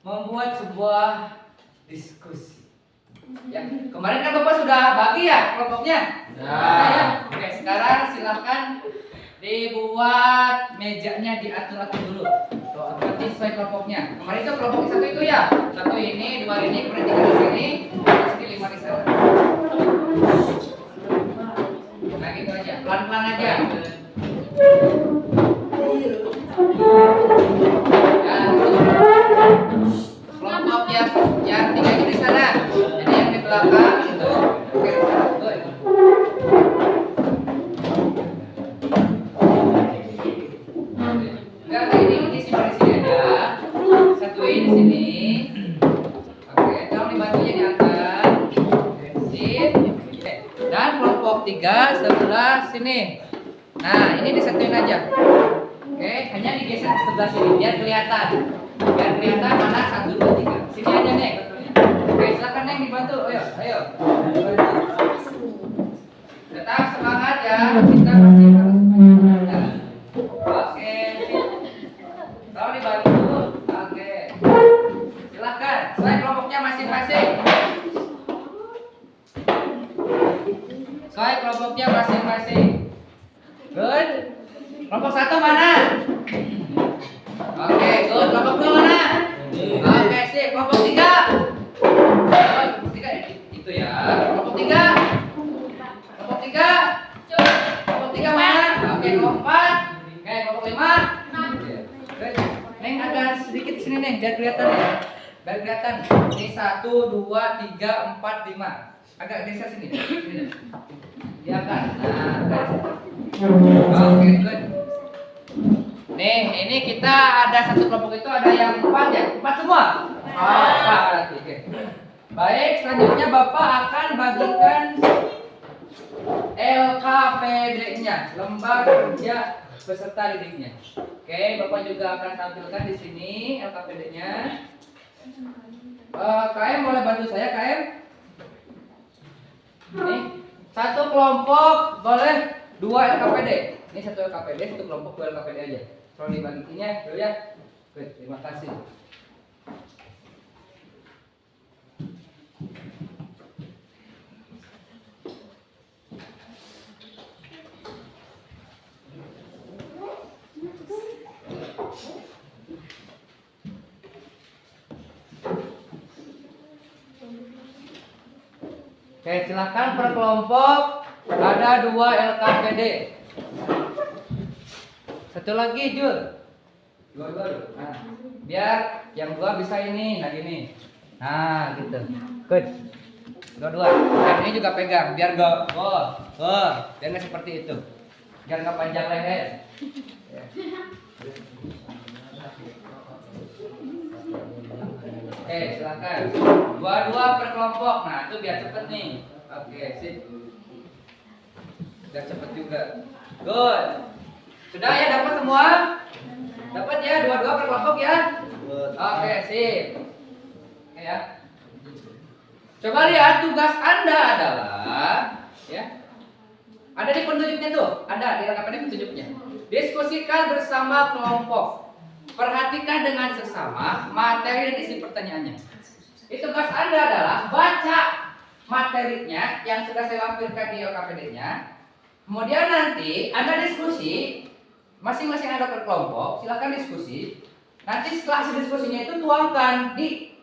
membuat sebuah diskusi. Ya, kemarin kan Bapak sudah bagi ya kelompoknya? Ya. Oke, sekarang silakan dibuat mejanya diatur-atur dulu. Berarti sesuai kelompoknya. Kemarin itu kelompok satu itu ya. Satu ini, dua ini, kemudian tiga di sini, terus di lima di sana. Nah gitu aja, pelan-pelan aja. Ya, kelompok yang tiga itu di sana. Jadi yang di belakang itu. Oke, betul. Enggak, ini di sini aja. Satuin di sini. Oke, tolong dibantunya diangkat. Sip. Dan kelompok 3 sebelah sini. Nah, ini disatuin aja. Oke, hanya digeser ke sebelah sini biar kelihatan. Biar kelihatan mana 1, 2, 3. Sini aja Neng. Oke, silakan Neng dibantu. Ayo, ayo. Tetap semangat ya. Kita masih harus semangat. Oke. Kalau dibantu, oke. Silakan. Sesuai kelompoknya masing-masing. Sesuai kelompoknya masing-masing. Good. Kelompok 1 mana? Oke, good. Kelompok 2 mana? Oke, sip. Kelompok 3. Kelompok 3 itu ya. Kelompok 3. Kelompok 3. Kelompok 3 mana? Oke, kelompok 4. Oke, kelompok 5. Good. Neng agak sedikit sini Neng, biar kelihatan ya. Biar kelihatan. Ini 1, 2, 3, 4, 5. Agak geser sini. Sini. Diangkat. Nah, oke, good. Nih, ini kita ada satu kelompok itu ada yang 4 ya? 4 semua? 4. Oke. Baik, selanjutnya Bapak akan bagikan LKPD-nya, lembar kerja peserta didiknya. Oke, Bapak juga akan tampilkan di sini LKPD-nya. KM boleh bantu saya, KM? Nih, satu kelompok boleh 2 LKPD. Ini 1 LKPD, 1 kelompok 2 LKPD aja. Kalau dibaginya dulu ya. Oke, terima kasih. Oke, silakan per kelompok ada 2 LKPD. Satu lagi, Jul. Dua. Nah, biar yang 2 bisa ini, nah gini. Nah, gitu. Good. Dua. Dan ini juga pegang, biar gak, biar nggak seperti itu. Biar nggak panjang leher. Ya. Oke, silakan. 2 per kelompok. Nah, itu biar cepet nih. Oke, sip. Biar cepet juga. Good. Sudah ya, dapat semua? Dapat ya, 2 per kelompok ya? Oke, sip. Oke ya. Coba lihat tugas Anda adalah ya. Ada di petunjuknya tuh, ada di LKPD petunjuknya. Diskusikan bersama kelompok. Perhatikan dengan seksama materi dan isi pertanyaannya. Itu tugas Anda adalah baca materinya yang sudah saya lampirkan di LKPD-nya. Kemudian nanti Anda diskusi, masing-masing Anda per kelompok, silakan diskusi. Nanti setelah hasil diskusinya itu tuangkan di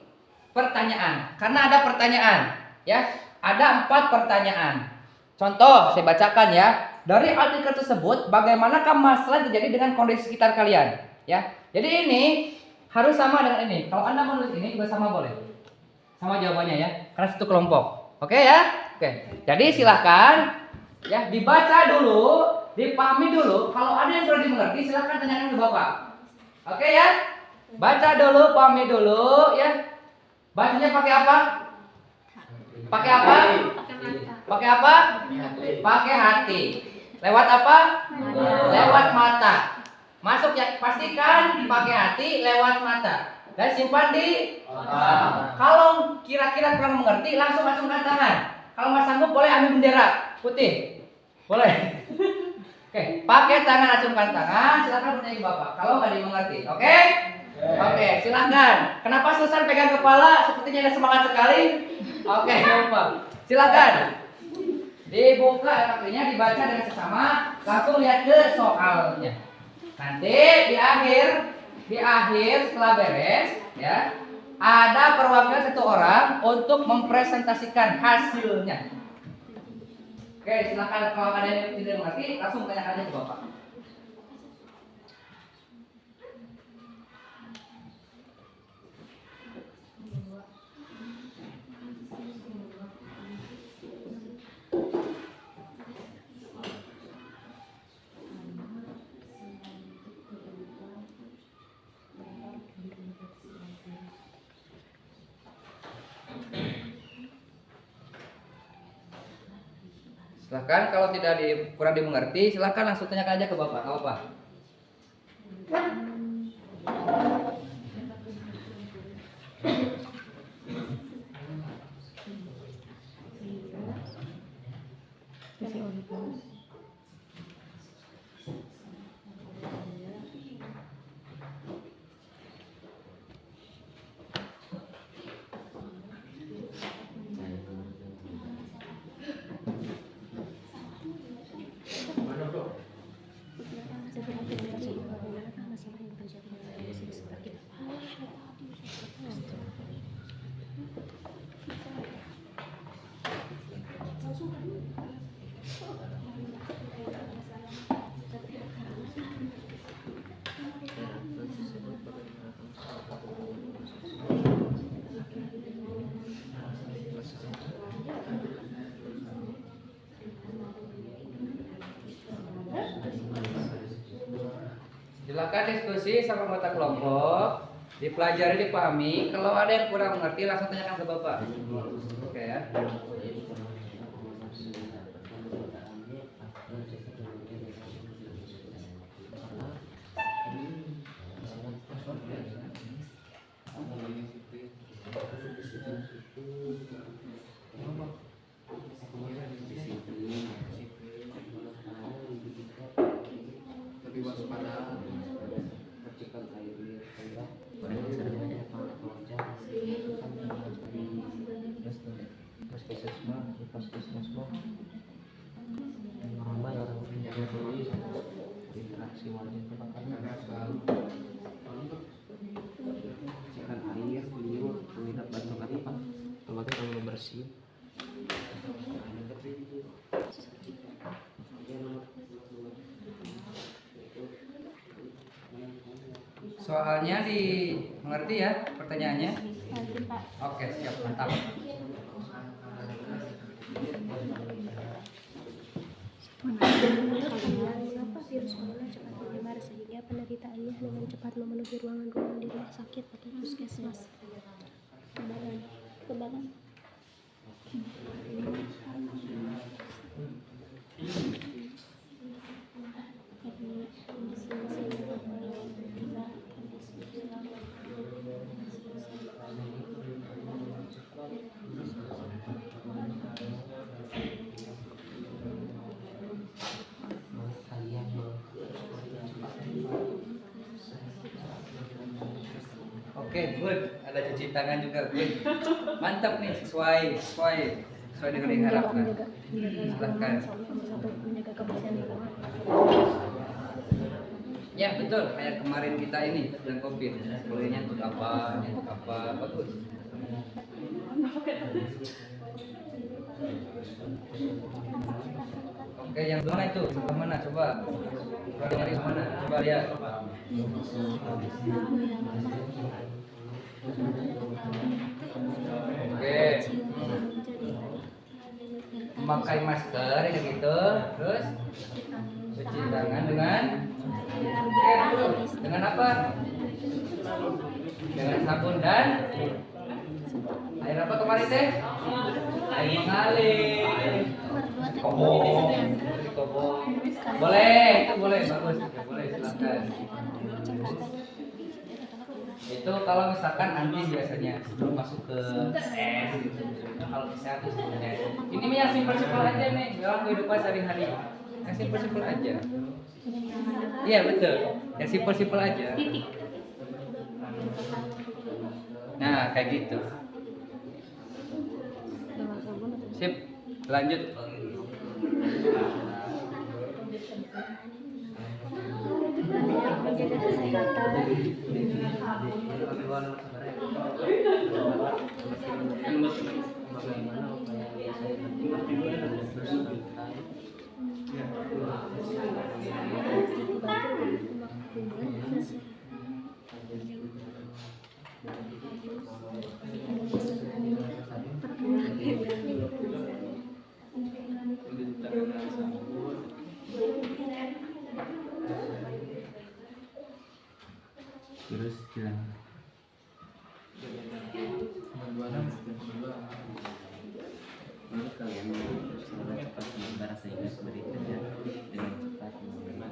pertanyaan. Karena ada pertanyaan, ya. Ada 4 pertanyaan. Contoh, saya bacakan ya. Dari artikel tersebut, bagaimanakah masalah terjadi dengan kondisi sekitar kalian? Ya. Jadi ini harus sama dengan ini. Kalau Anda menulis ini juga sama boleh. Sama jawabannya ya. Karena satu kelompok. Oke ya? Oke. Jadi silahkan ya dibaca dulu, dipahami dulu. Kalau ada yang kurang dimengerti, silahkan tanyakan ke Bapak. Oke ya? Baca dulu, pahami dulu ya. Bacanya pakai apa? Pakai apa? Pakai apa? Pakai hati. Lewat apa? Lewat mata. Masuk ya, pastikan pakai hati lewat mata. Dan simpan di kalau kira-kira kurang mengerti, langsung acungkan tangan. Kalau nggak sanggup boleh ambil bendera putih. Boleh. Oke, pakai tangan, acungkan tangan. Silakan bertanya ke Bapak. Kalau nggak dimengerti, oke? Oke, silakan. Kenapa Susan pegang kepala? Sepertinya ada semangat sekali. Oke, Bapak. Silakan. Dibuka LKP-nya, dibaca dengan sesama. Langsung lihat ke soalnya. Nanti di akhir setelah beres, ya, ada perwakilan 1 orang untuk mempresentasikan hasilnya. Oke, silakan. Kalau ada yang tidak mengerti, langsung tanyakan aja ke Bapak. Silakan, kalau tidak kurang dimengerti, silakan langsung tanyakan aja ke Bapak. Nggak apa-apa. Silakan diskusi sama anggota kelompok, dipelajari, dipahami. Kalau ada yang kurang mengerti, langsung tanyakan ke Bapak. Oke ya. Lebih waspada. Soalnya dimengerti ya pertanyaannya? Oke, siap, mantap. Mengapa virus corona cepat menyebar sehingga penderitaannya dengan cepat memenuhi ruangan-ruangan di rumah sakit atau puskesmas? Kebalan. Oke, good. Ada cuci tangan juga, good. Mantap nih, sesuai dengan yang diharapkan. Silahkan. Menjaga kebersihan di rumah. Ya betul, kayak kemarin kita ini yang COVID. Bolehnya untuk apa, bagus. Oke, yang mana itu? Kemana? Coba. Dari mana? Coba lihat. Oke. Memakai masker ya gitu. Terus cuci tangan dengan dengan apa? Dengan sabun dan air apa kemarin teh? Air mengalir. Kobong. Boleh, itu boleh, bagus. Boleh, silakan. Itu kalau misalkan nanti biasanya sebelum masuk ke es gitu. Nah, kalau bisa tuh sebenarnya. Ini yang simpel-simpel aja nih dalam kehidupan sehari-hari. Yang simpel-simpel aja. Iya betul. Yang simpel-simpel aja. Nah, kayak gitu. Sip, lanjut. Menjaga kesehatan. Terus bilang lalu kalian secara cepat menyebar sehingga penderitanya dengan cepat menyebar.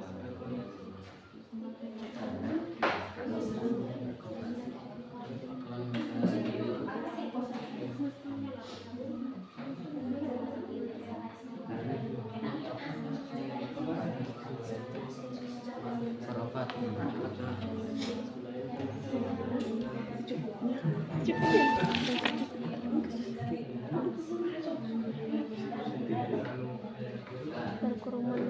Berkerumun.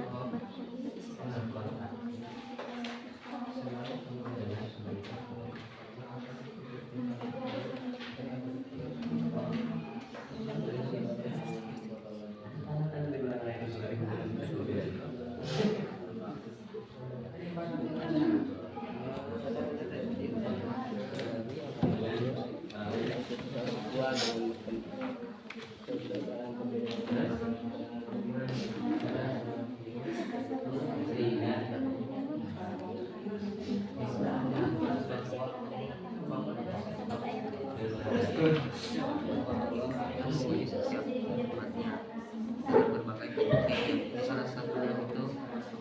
berbagai penyakit, salah satunya itu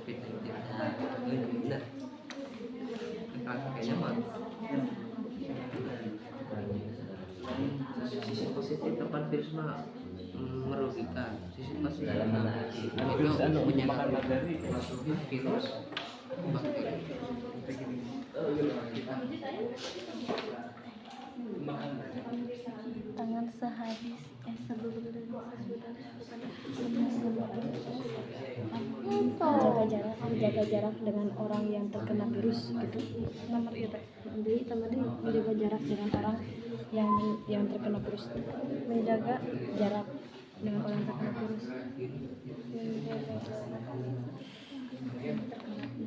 COVID-19. Benar. Kayaknya mah sisi positif tempat virus mah merugikan, sisi positif itu menyenangkan virus bakteri. Tangan sehabis sebelum jaga jarak dengan orang yang terkena virus gitu. Nomor itu menjaga jarak dengan orang yang terkena virus. Menjaga jarak dengan orang yang terkena virus.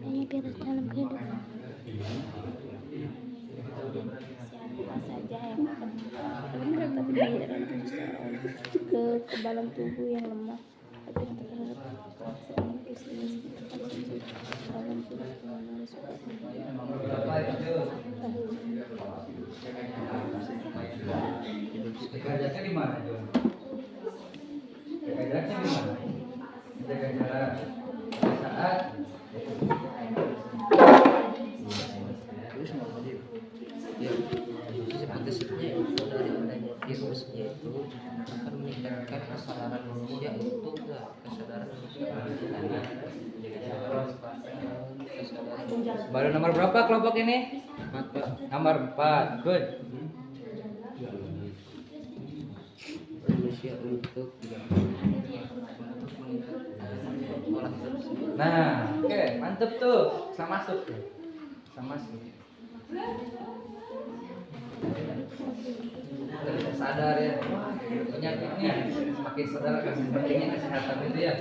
ini virus dalam kehidupan. Siapa saja yang akan tapi tidak ke kebalan tubuh yang lemah tapi terhadap pelaksanaan virus dalam virus Jaga di mana, Jon? Jaga jaraknya di mana? Jaga jarak saat Ya, seperti itu dari adanya virus yaitu akan meningkatkan kesadaran manusia untuk kesadaran manusia baru nomor berapa kelompok ini? 4, Pak. Nomor 4. Good. manusia untuk olah tersebut. Nah, oke, mantep tuh. Bisa masuk tuh. Bisa masuk. Udah sadar ya penyakitnya, semakin sadar akan pentingnya kesehatan itu ya.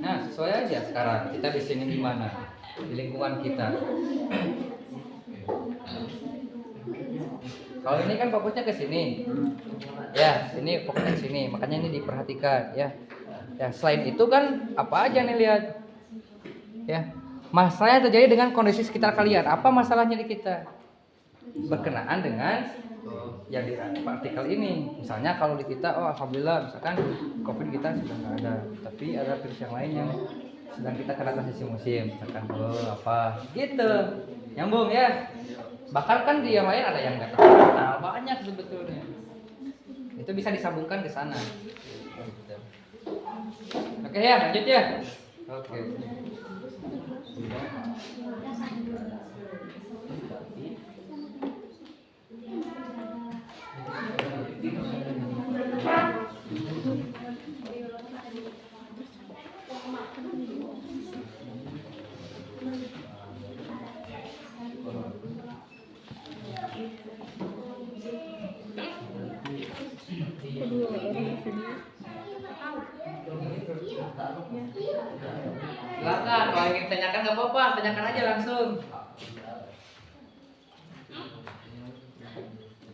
Nah, sesuai aja sekarang kita di sini di mana? Di lingkungan kita. Kalau ini kan fokusnya ke sini. Ya, ini fokusnya ke sini. Makanya ini diperhatikan ya. Ya, selain itu kan apa aja nih lihat. Ya. Masalah yang terjadi dengan kondisi sekitar kalian. Apa masalahnya di kita? Berkenaan dengan yang di partikel ini. Misalnya kalau di kita, oh alhamdulillah misalkan COVID kita sudah nggak ada, tapi ada virus yang lain yang sedang kita kena transisi musim, misalkan apa gitu, nyambung ya. Bahkan kan di yang lain ada yang nggak terkenal, banyak sebetulnya. Itu bisa disambungkan ke sana. Gitu. Oke ya, lanjut ya. Oke. Silakan, kalau ingin tanyakan nggak apa-apa, tanyakan aja langsung.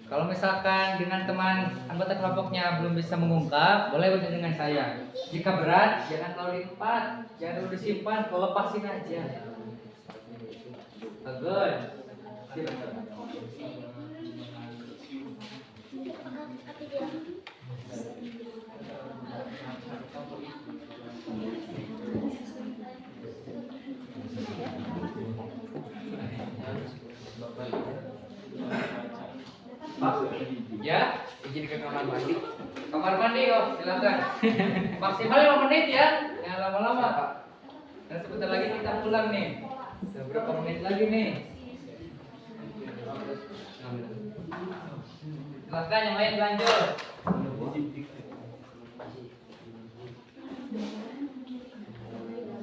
Kalau misalkan dengan teman anggota kelompoknya belum bisa mengungkap, boleh bertanya dengan saya. Jika berat, jangan terlalu diempat, jangan dulu disimpan, kalau lepasin aja. Good. Pak, kamar mandi. Kamar mandi, oh silakan. Maksimal 5 menit ya, jangan lama-lama. Dan sebentar lagi kita pulang nih. Beberapa menit lagi nih. Silakan yang lain lanjut.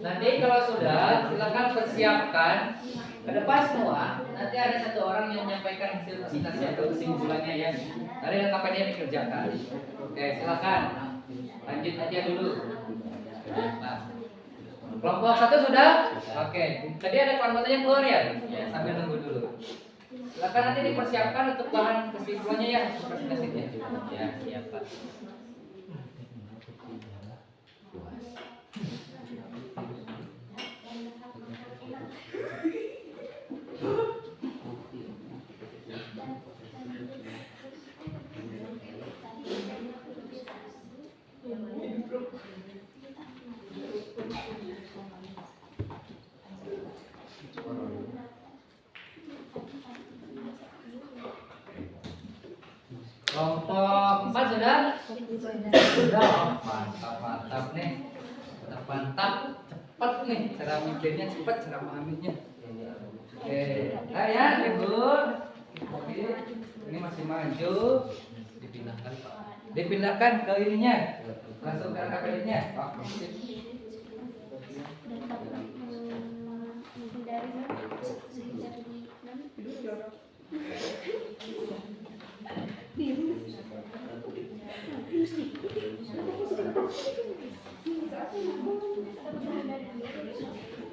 Nanti kalau sudah, silakan persiapkan ke depan semua. Nanti ada satu orang yang menyampaikan hasil presentasi atau kesimpulannya ya. Dari lengkapan yang dikerjakan. Oke, silakan. Lanjut aja dulu. Nah, kelompok 1 sudah? Oke. Tadi ada kelompoknya keluar ya? Ya, sambil nunggu dulu. Silakan nanti dipersiapkan untuk bahan kesimpulannya ya, presentasinya. Ya, siap Pak. Kelompok 4 sudah? Sudah. Mantap nih. Mantap. Cepat nih. Cara mikirnya cepat, cara memahaminya. Oke. Nah ya, libur. Oke. Ini masih maju. Dipindahkan Pak. Dipindahkan ke ininya. Langsung ke KPD-nya. Oke.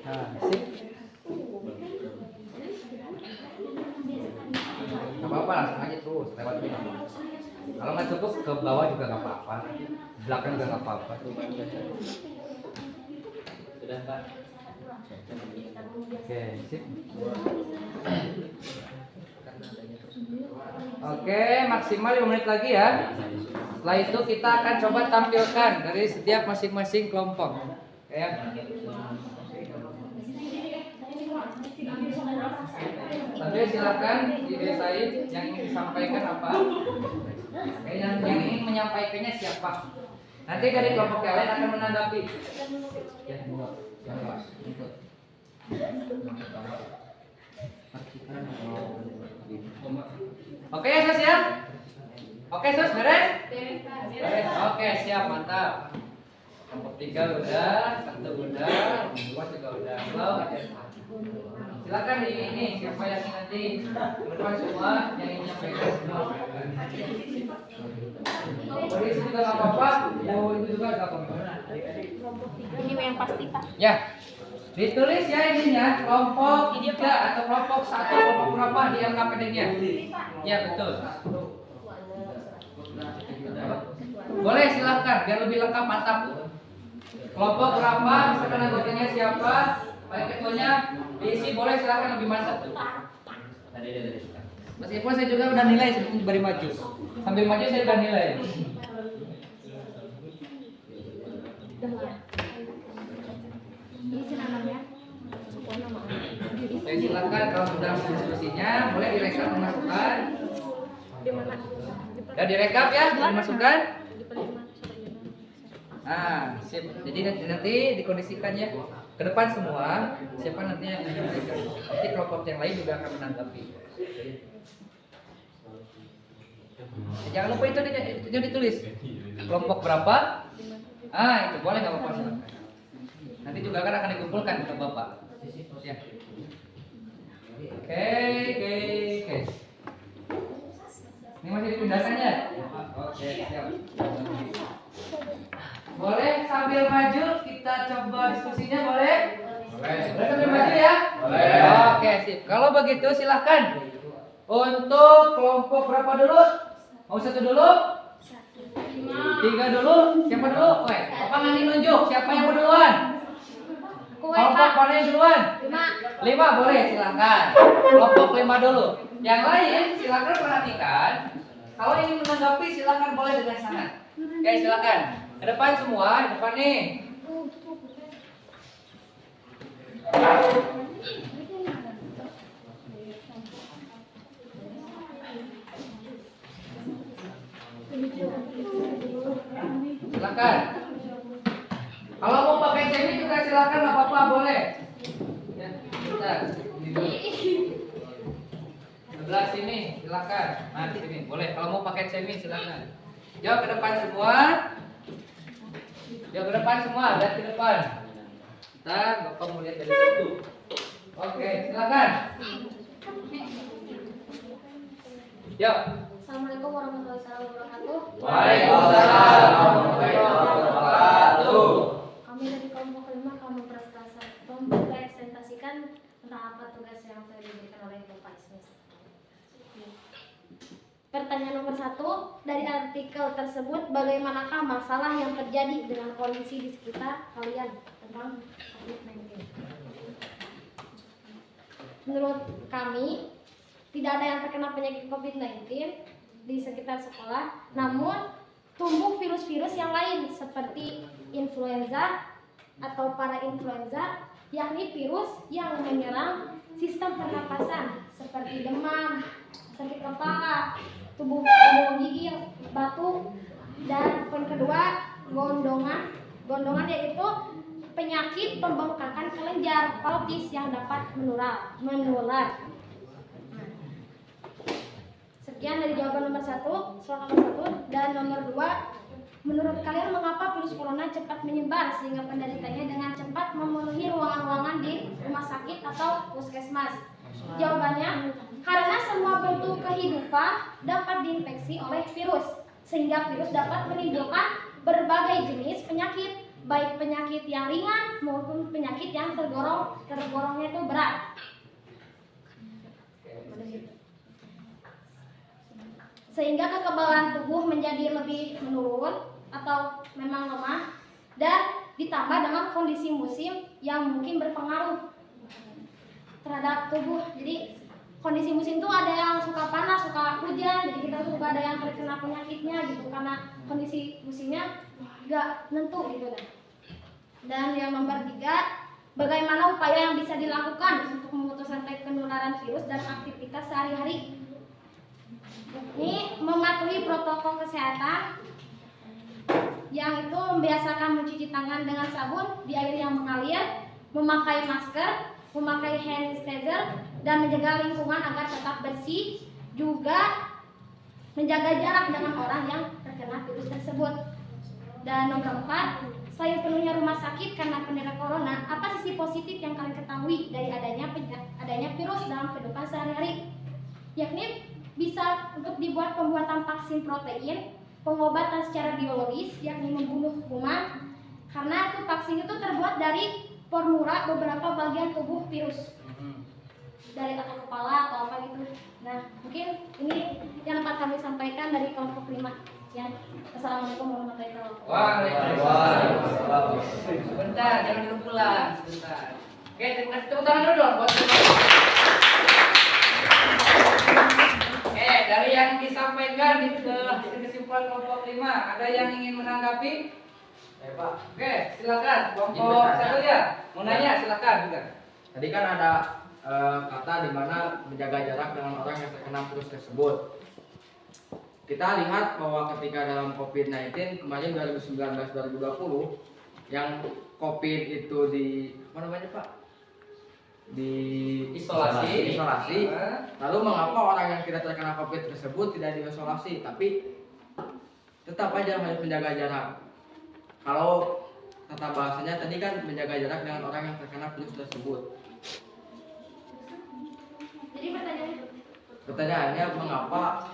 Nah, sip. Gak apa-apa, langsung aja terus lewat ini. Kalau nggak cukup ke bawah juga nggak apa-apa. Belakang juga nggak apa-apa. Sudah Pak. Oke, sip. Oke, maksimal 5 menit lagi ya. Setelah itu kita akan coba tampilkan dari setiap masing-masing kelompok. Ya. Nanti silakan didesain yang ingin disampaikan apa. Yang ingin menyampaikannya siapa. Nanti dari kelompok yang lain akan menanggapi. Ya, Oke ya Sus ya? Oke Sus, beres? Beres. Oke, siap, mantap. Kelompok 3 udah, 1 udah, 2 juga udah. Belum? Silakan di ini, siapa yang nanti teman-teman semua yang ingin menyampaikan semua. Polisi juga nggak apa-apa, itu juga nggak apa-apa. Ini yang pasti Pak. Ya, ditulis ya ininya, kelompok 3 atau kelompok 1, kelompok berapa di LKPD-nya. Ya betul. Boleh silahkan, biar lebih lengkap, mantap. Kelompok berapa, misalkan anggotanya siapa, baik ketuanya, diisi boleh silahkan lebih mantap tuh. Meskipun saya juga udah nilai sebelum baru maju. Sambil maju saya udah nilai. Oke, silakan kalau sudah diskusinya boleh direkap dimasukkan. Di mana? Udah direkap ya, dimasukkan. Nah, sip. Jadi nanti dikondisikan ya. Ke depan semua, siapa nanti yang menyampaikan. Nanti kelompok yang lain juga akan menanggapi. Jangan lupa itu ditulis. Kelompok berapa? Ah, itu boleh nggak apa-apa. Nanti juga akan dikumpulkan ke Bapak. Ya. Oke. Ini masih dipindahkan ya? Oke, siap. Boleh sambil maju kita coba diskusinya boleh? Boleh sambil maju ya? Boleh. Oke, sip. Kalau begitu silahkan. Untuk kelompok berapa dulu? Mau 1 dulu? 3 dulu? Siapa dulu? Oke, Bapak nanti nunjuk siapa yang mau duluan? Kelompok mana yang duluan? 5 boleh, silahkan. Kelompok 5 dulu. Yang lain silahkan perhatikan. Kalau ingin menanggapi silahkan boleh dengan sangat. Oke, silahkan. Ke depan semua, ke depan nih. silakan. Kalau mau pakai semi juga silakan, nggak apa-apa, boleh. Ya, bentar. Ini dulu. Sebelah sini, silakan. Nah, sini, boleh. Kalau mau pakai semi silakan. Jauh ke depan semua. Jauh ke depan semua, lihat ke depan. Bentar, Bapak mau lihat dari situ. Oke, silakan. Yuk. Assalamualaikum warahmatullahi wabarakatuh. Waalaikumsalam warahmatullahi wabarakatuh. Kami dari kelompok 5 akan mempresentasikan tentang apa tugas yang saya diberikan oleh Bapak Ismis. Pertanyaan nomor 1, dari artikel tersebut bagaimanakah masalah yang terjadi dengan kondisi di sekitar kalian tentang COVID-19? Menurut kami, tidak ada yang terkena penyakit COVID-19 di sekitar sekolah, namun tumbuh virus-virus yang lain seperti influenza atau parainfluenza, yakni virus yang menyerang sistem pernapasan seperti demam, sakit kepala, tubuh gigi, batuk, dan poin kedua gondongan yaitu penyakit pembengkakan kelenjar otis yang dapat menular. Sekian dari jawaban nomor 1, soal nomor 1. Dan nomor 2, menurut kalian mengapa virus corona cepat menyebar sehingga penderitanya dengan cepat memenuhi ruangan-ruangan di rumah sakit atau puskesmas? Jawabannya, karena semua bentuk kehidupan dapat diinfeksi oleh virus, sehingga virus dapat menimbulkan berbagai jenis penyakit, baik penyakit yang ringan maupun penyakit yang tergolongnya itu berat. Sehingga kekebalan tubuh menjadi lebih menurun atau memang lemah, dan ditambah dengan kondisi musim yang mungkin berpengaruh terhadap tubuh. Jadi kondisi musim itu ada yang suka panas, suka hujan, jadi kita juga ada yang terkena penyakitnya gitu karena kondisi musimnya gak nentu gitu. Dan yang nomor 3, bagaimana upaya yang bisa dilakukan untuk memutus rantai penularan virus dan aktivitas sehari-hari? Ini mematuhi protokol kesehatan, yang itu membiasakan mencuci tangan dengan sabun di air yang mengalir, memakai masker, memakai hand sanitizer, dan menjaga lingkungan agar tetap bersih, juga menjaga jarak dengan orang yang terkena virus tersebut. Dan nomor 4, selain penuhnya rumah sakit karena penderita corona, apa sisi positif yang kalian ketahui dari adanya virus dalam kehidupan sehari-hari? Yakni bisa untuk dibuat pembuatan vaksin protein, pengobatan secara biologis yakni membunuh kuman, karena itu vaksin itu terbuat dari formula beberapa bagian tubuh virus, dari atau kepala atau apa gitu. Nah, mungkin ini yang dapat kami sampaikan dari kelompok 5 ya. Assalamualaikum warahmatullahi wabarakatuh. Waalaikumsalam. Sebentar, jangan dulu pulang. Sebentar. Oke, terima kasih. Tepuk tangan dulu dong buat semua. Dari yang disampaikan di kesimpulan kelompok 5, ada yang ingin menanggapi? Pak. Oke, silakan. Kelompok 1 ya. Mau nanya silakan juga. Tadi kan ada kata di mana menjaga jarak dengan orang yang terkena virus tersebut. Kita lihat bahwa ketika dalam COVID-19 kemarin 2019-2020 yang COVID itu di apa namanya Pak? Di isolasi. Lalu mengapa orang yang tidak terkena COVID tersebut tidak diisolasi, tapi tetap aja harus menjaga jarak? Kalau kata bahasanya tadi kan menjaga jarak dengan orang yang terkena virus tersebut. Jadi Pertanyaannya mengapa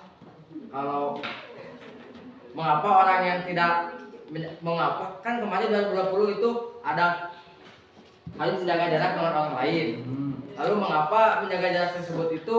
orang yang tidak mengapa kan kemarin 2020 itu ada harus menjaga jarak dengan orang lain. Lalu mengapa menjaga jarak tersebut itu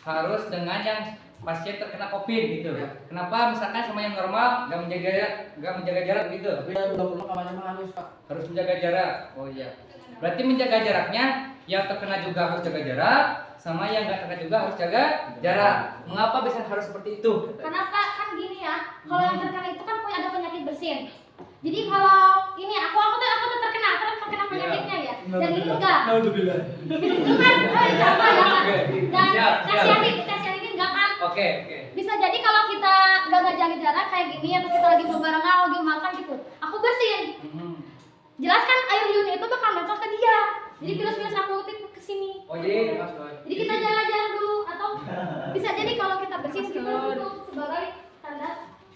harus dengan yang pasien terkena COVID gitu. Ya. Kenapa misalkan sama yang normal nggak menjaga jarak gitu? Tapi 2020 kemarin harus Pak. Harus menjaga jarak. Oh iya. Berarti menjaga jaraknya yang terkena juga harus jaga jarak, sama yang nggak terkena juga harus jaga jarak. Mengapa bisa harus seperti itu? kenapa kan gini ya, kalau yang terkena itu kan punya ada penyakit bersin. Jadi kalau ini aku tuh terkena penyakitnya ya. Dan ini enggak. Itu kan jangan. Dan tes yang ini enggak kan. Oke. Bisa jadi kalau kita kita gak jaga jarak kayak gini atau kita lagi berbarengan lagi makan gitu, aku bersihin. Jelas kan air liurnya itu bakal nempel ke dia. Jadi virus-virus yang positif ke sini. Oh jadi Jadi kita jaga jarak dulu atau bisa jadi kalau kita bersihin kita tutup sebagai tanda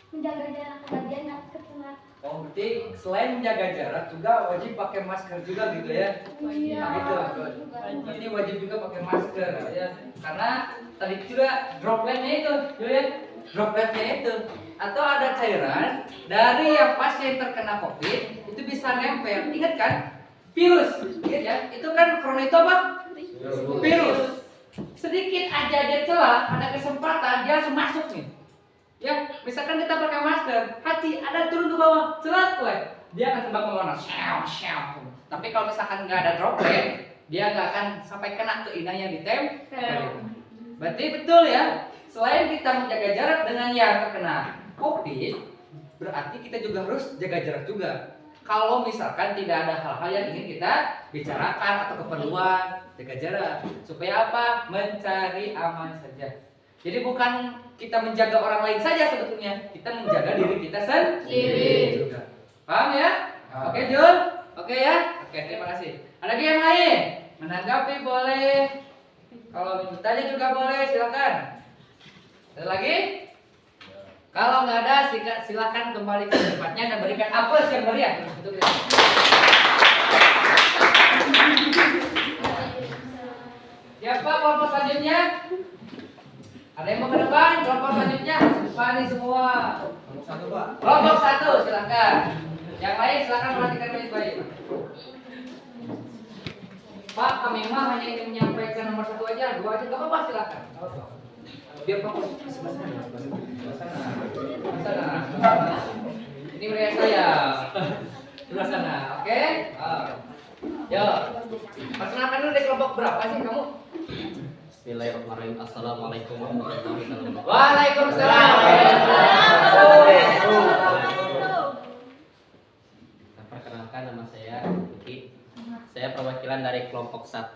menjaga jarak bagian nggak terkena. oh berarti selain menjaga jarak juga wajib pakai masker juga gitu ya. Iya. Gitu. Berarti wajib juga pakai masker ya. Karena tadi juga dropletnya itu, Julian. Dropletnya itu atau ada cairan dari yang pasien terkena COVID itu bisa nempel. Ingat kan? Virus. Ingat ya? Itu kan corona itu apa? Virus. Sedikit aja ada celah, ada kesempatan dia langsung masuk nih. Ya, misalkan kita pakai masker, hati ada turun ke bawah, celat gue. Dia akan terbang ke mana? Syau. Tapi kalau misalkan nggak ada droplet, dia nggak akan sampai kena ke inang yang ditempel. Berarti betul ya. Selain kita menjaga jarak dengan yang terkena COVID, berarti kita juga harus jaga jarak juga. Kalau misalkan tidak ada hal-hal yang ingin kita bicarakan atau keperluan, jaga jarak. Supaya apa? Mencari aman saja. Jadi bukan kita menjaga orang lain saja sebetulnya, kita menjaga diri kita sendiri juga. Paham ya? Oke Jun? Oke ya? Oke, terima kasih. Ada lagi yang lain? Menanggapi boleh. Kalau bertanya juga boleh, silakan. Ada lagi? Kalau nggak ada, silakan kembali ke tempatnya dan berikan apel yang meriah. Siapa kelompok selanjutnya? Ada yang mau ke depan? Kelompok selanjutnya depan nih semua. Kelompok satu Pak. Kelompok satu, silakan. Yang lain silakan perhatikan baik-baik. Pak, kami mah hanya ingin menyampaikan nomor satu aja, dua aja nggak apa-apa, silakan. Biar fokus sebelah sana. Ini meriah saya. Sebelah sana, oke? Yo, perkenalkan dulu dari kelompok berapa sih kamu? Bismillahirrahmanirrahim. Assalamualaikum warahmatullahi wabarakatuh. Waalaikumsalam. Perkenalkan, nama saya Uki. Saya perwakilan dari kelompok 1.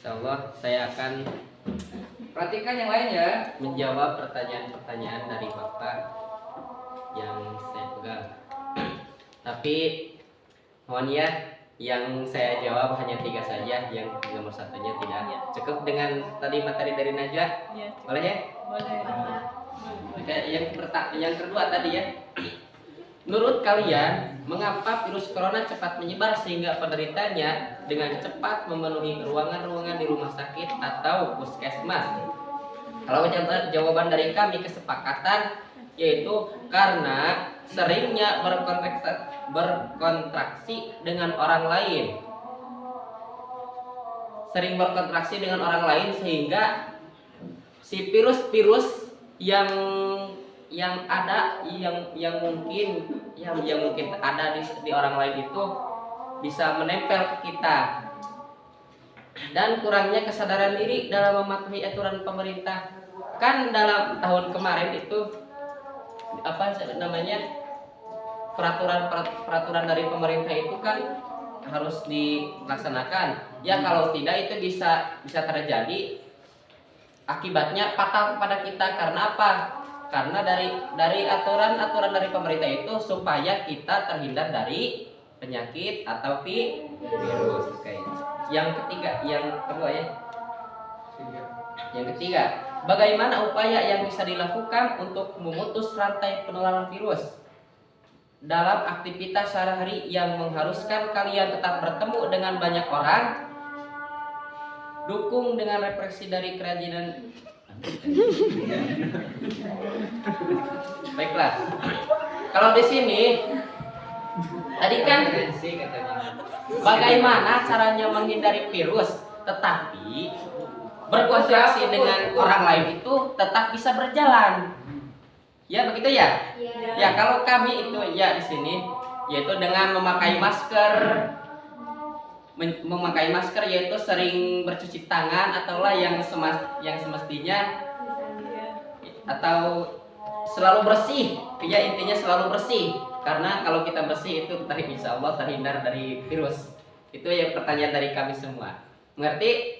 Insyaallah saya akan Perhatikan yang lain ya. menjawab pertanyaan-pertanyaan dari Bapak yang saya pegang. Tapi mohon ya, yang saya jawab hanya 3 saja, yang nomor satunya tidak. Cukup dengan tadi materi dari Najwa? Iya. Boleh ya? Boleh. Oke, yang kedua tadi ya. Menurut kalian, mengapa virus corona cepat menyebar sehingga penderitanya dengan cepat memenuhi ruangan-ruangan di rumah sakit atau puskesmas? Kalau jawaban dari kami kesepakatan yaitu karena seringnya berkontraksi dengan orang lain. Sering berkontraksi dengan orang lain sehingga si virus-virus yang ada yang mungkin ada di orang lain itu bisa menempel ke kita. Dan kurangnya kesadaran diri dalam mematuhi aturan pemerintah. Kan dalam tahun kemarin itu peraturan dari pemerintah itu kan harus dilaksanakan. Ya kalau tidak itu bisa terjadi akibatnya fatal kepada kita. Karena apa? Karena dari aturan dari pemerintah itu supaya kita terhindar dari penyakit atau virus. Oke. Yang ketiga, bagaimana upaya yang bisa dilakukan untuk memutus rantai penularan virus dalam aktivitas sehari-hari yang mengharuskan kalian tetap bertemu dengan banyak orang? Dukung dengan represi dari kerajinan. Baiklah. Kalau di sini tadi kan bagaimana caranya menghindari virus tetapi berkontraksi dengan orang lain itu tetap bisa berjalan. Ya begitu ya? Ya kalau kami itu ya di sini yaitu dengan memakai masker yaitu sering bercuci tangan ataulah yang semestinya atau selalu bersih. Ya intinya selalu bersih. Karena kalau kita bersih itu insya Allah terhindar dari virus. Itu yang pertanyaan dari kami semua. Mengerti?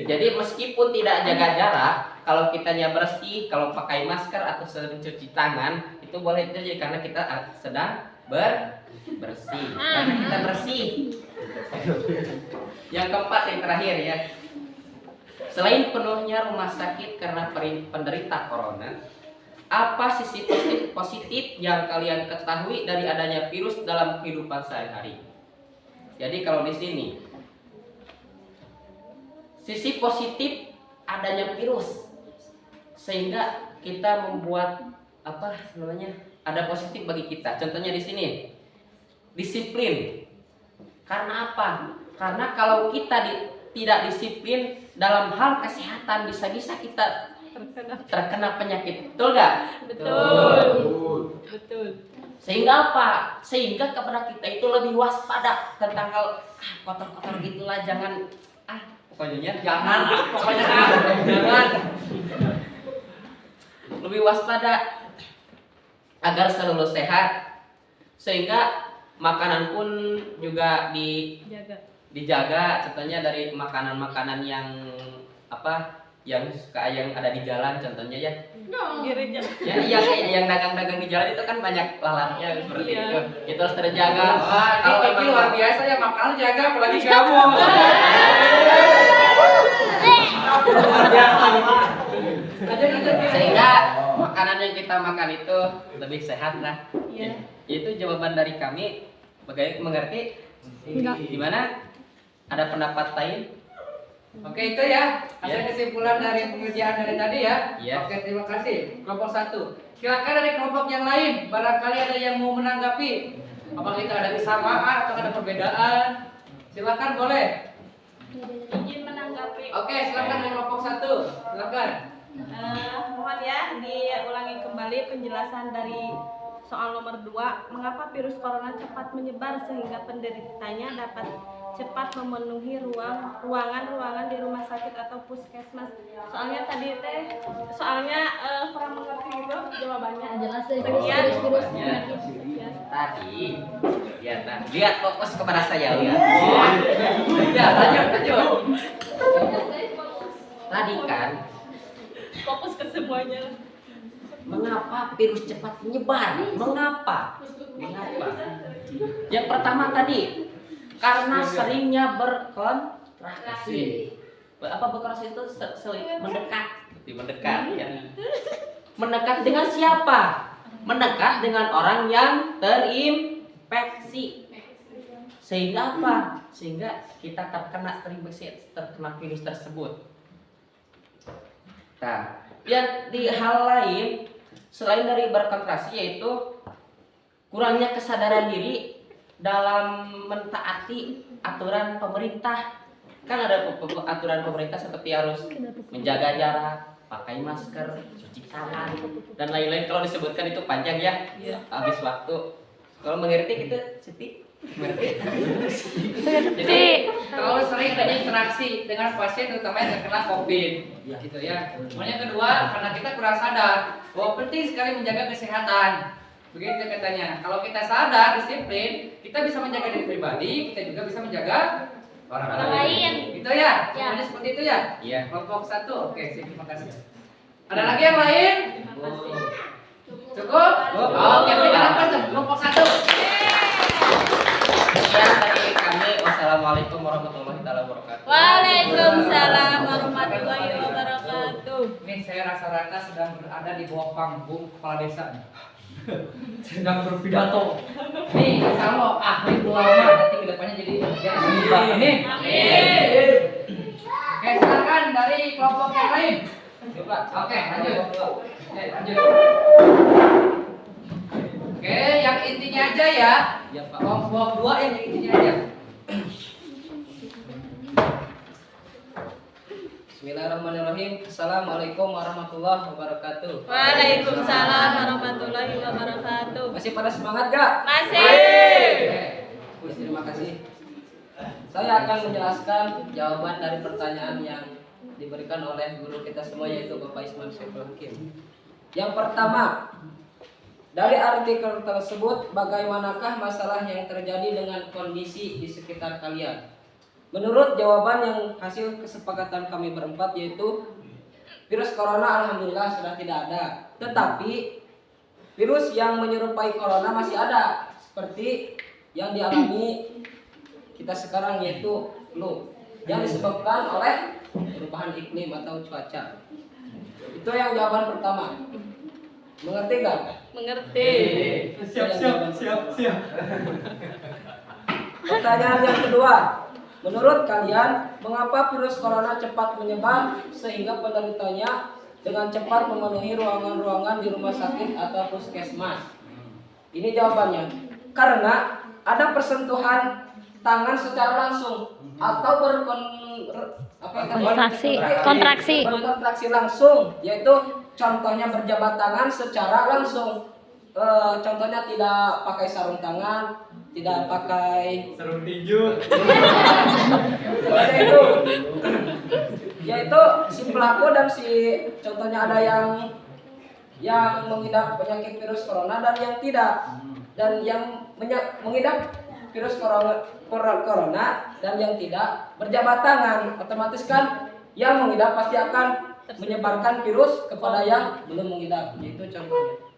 Jadi meskipun tidak jaga jarak, kalau kitanya bersih, kalau pakai masker atau sering cuci tangan, itu boleh terjadi karena kita sedang bersih. Karena kita bersih. Yang keempat, yang terakhir ya. Selain penuhnya rumah sakit karena penderita corona, apa sisi positif yang kalian ketahui dari adanya virus dalam kehidupan sehari-hari? Jadi kalau di sini sisi positif adanya virus sehingga kita membuat apa namanya? Ada positif bagi kita. Contohnya di sini disiplin. Karena apa? Karena kalau kita tidak disiplin dalam hal kesehatan bisa-bisa kita terkena penyakit. Betul nggak? Betul. Sehingga apa? Sehingga kepada kita itu lebih waspada tentang hal kotor-kotor gitulah, jangan pokoknya jangan lebih waspada agar selalu sehat, sehingga makanan pun juga dijaga. Contohnya dari makanan-makanan yang yang ada di jalan, contohnya ya. Ya, yang dagang-dagang di jalan itu kan banyak lalatnya seperti itu. Itu harus terjaga. Kalau ini luar biasa ya, makanan jaga apalagi kamu. Sehingga makanan yang kita makan itu lebih sehat lah. Itu jawaban dari kami. Bagaimana, mengerti? Enggak. Gimana? Ada pendapat lain? Oke, itu ya hasil kesimpulan dari pengerjaan dari tadi ya. Iya. Oke, terima kasih. Kelompok 1. Silakan dari kelompok yang lain, barangkali ada yang mau menanggapi. Apakah itu ada kesamaan atau ada perbedaan? Silakan, boleh. Izin menanggapi. Oke, silakan dari kelompok 1. Silakan. Mohon ya diulangi kembali penjelasan dari soal nomor 2. Mengapa virus corona cepat menyebar sehingga penderitanya dapat cepat memenuhi ruangan-ruangan di rumah sakit atau puskesmas? Soalnya tadi kurang mengerti gitu jawabannya. Jelas Sekian. Tadi lihat fokus kepada saya, lihat. Ya, lanjut. Tadi kan Fokus ke semuanya. mengapa virus cepat menyebar? Mengapa? Yang pertama tadi karena seringnya berkontraksi. Berkontraksi itu mendekat ya. Mendekat dengan siapa? Mendekat dengan orang yang terinfeksi. Sehingga apa? Sehingga kita terkena virus tersebut. Nah, yang di hal lain selain dari berkontraksi yaitu kurangnya kesadaran diri dalam mentaati aturan pemerintah. Kan ada aturan pemerintah seperti harus menjaga jarak, pakai masker, cuci tangan, dan lain-lain. Kalau disebutkan itu panjang ya, habis waktu. Kalau mengerti kita Siti mengerti. Jadi Kalau sering ada interaksi dengan pasien terutama yang terkena COVID, gitu ya. Kemudian yang kedua, karena kita kurang sadar bahwa penting sekali menjaga kesehatan. Begitu katanya. Kalau kita sadar, disiplin, kita bisa menjaga diri pribadi, kita juga bisa menjaga orang lain. Gitu ya? Semuanya seperti itu ya? Iya. Kelompok 1. Oke, sip, terima kasih. Ada lagi yang lain? Cukup? Oke, berikan apa tuh? Kelompok 1. Sekian dari kami. Wassalamualaikum warahmatullahi wabarakatuh. Waalaikumsalam warahmatullahi wabarakatuh. Ini saya rasa-rasa sedang berada di bawah panggung kepala desa nih. Sedang berpidato. Nih, kalau ahli ulama nanti kedepannya jadi yang sembah. Amin. Oke, silakan dari kelompok yang lain. Coba. Oke, lanjut. Oke, lanjut. Oke, yang intinya aja ya. Ya, Pak. Kelompok 2 yang intinya aja. Bismillahirrahmanirrahim. Assalamualaikum warahmatullahi wabarakatuh. Waalaikumsalam warahmatullahi wabarakatuh. Masih pada semangat gak? Masih. Oke, terima kasih. Saya akan menjelaskan jawaban dari pertanyaan yang diberikan oleh guru kita semua yaitu Bapak Ismail Saiful Hakim. Yang pertama, dari artikel tersebut bagaimanakah masalah yang terjadi dengan kondisi di sekitar kalian? Menurut jawaban yang hasil kesepakatan kami berempat yaitu virus corona alhamdulillah sudah tidak ada. Tetapi virus yang menyerupai corona masih ada, seperti yang dialami kita sekarang yaitu flu yang disebabkan oleh perubahan iklim atau cuaca. Itu yang jawaban pertama. Mengerti nggak? Mengerti. Siap. Pertanyaan yang kedua. Menurut kalian, mengapa virus corona cepat menyebar sehingga penderitanya dengan cepat memenuhi ruangan-ruangan di rumah sakit atau puskesmas? Ini jawabannya. Karena ada persentuhan tangan secara langsung atau berkontraksi langsung, yaitu contohnya berjabat tangan secara langsung. Contohnya tidak pakai sarung tangan, tidak pakai Sarung tinju. yaitu si pelaku dan si contohnya ada yang mengidap penyakit virus corona dan yang tidak, dan yang mengidap virus corona dan yang tidak berjabat tangan, otomatis kan yang mengidap pasti akan menyebarkan virus kepada yang belum mengidap, itu contohnya.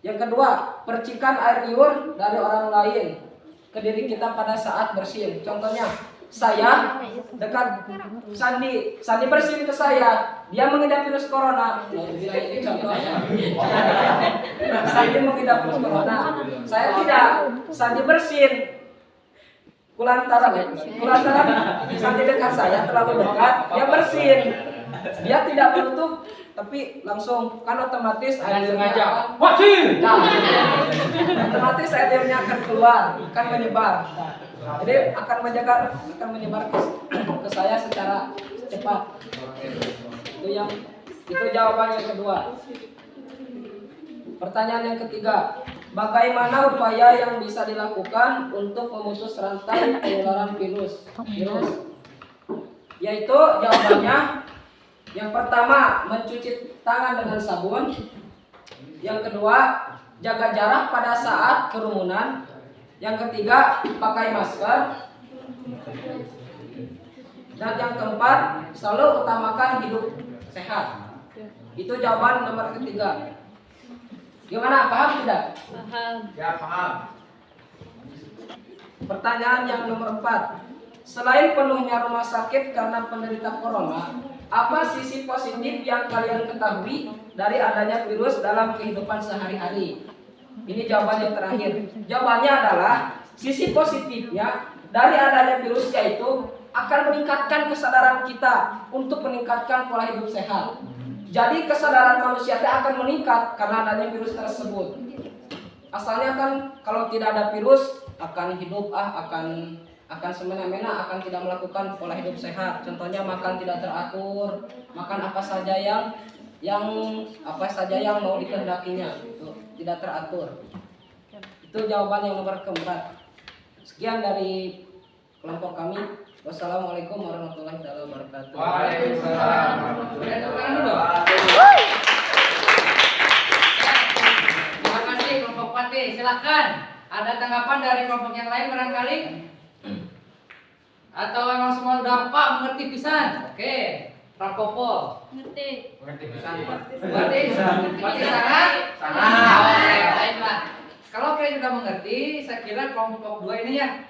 Yang kedua, percikan air liur dari orang lain ke diri kita pada saat bersin. Contohnya, saya dekat Sandi bersin ke saya, dia mengidap virus corona. Ini contohnya. Sandi mengidap virus corona, saya tidak. Sandi bersin. Kulantaran Sandi dekat saya terlalu dekat, dia bersin. Dia tidak menutup, tapi langsung kan otomatis air sengaja. Wajib. Nah, otomatis airnya akan keluar, akan menyebar. Jadi akan menyebar ke saya secara cepat. Itu jawaban yang kedua. Pertanyaan yang ketiga, bagaimana upaya yang bisa dilakukan untuk memutus rantai penularan virus? Yaitu jawabannya, yang pertama mencuci tangan dengan sabun. Yang kedua, jaga jarak pada saat kerumunan. Yang ketiga, pakai masker. Dan yang keempat, selalu utamakan hidup sehat. Itu jawaban nomor ketiga. Gimana? Paham tidak? Paham. Ya, paham. Pertanyaan yang nomor 4. Selain penuhnya rumah sakit karena penderita corona, apa sisi positif yang kalian ketahui dari adanya virus dalam kehidupan sehari-hari? Ini jawaban yang terakhir. Jawabannya adalah sisi positifnya dari adanya virus yaitu akan meningkatkan kesadaran kita untuk meningkatkan pola hidup sehat. Jadi kesadaran manusia akan meningkat karena adanya virus tersebut. Asalnya kan kalau tidak ada virus akan hidup akan semena-mena, akan tidak melakukan pola hidup sehat. Contohnya makan tidak teratur, makan apa saja yang mau dikehendakinya, itu tidak teratur. Itu jawaban yang nomor keempat. Sekian dari kelompok kami. Wassalamualaikum warahmatullahi wabarakatuh. Waalaikumsalam warahmatullahi wabarakatuh. Terima kasih kelompok Pati. Silakan. Ada tanggapan dari kelompok yang lain barangkali? Atau memang semua udah pak mengerti pisan? Oke, Rapopo. Ngerti. Mengerti pisan. Mengerti sangat? Sangat. Oke, baiklah. Kalau kalian sudah mengerti, saya kira kelompok 2 ini ya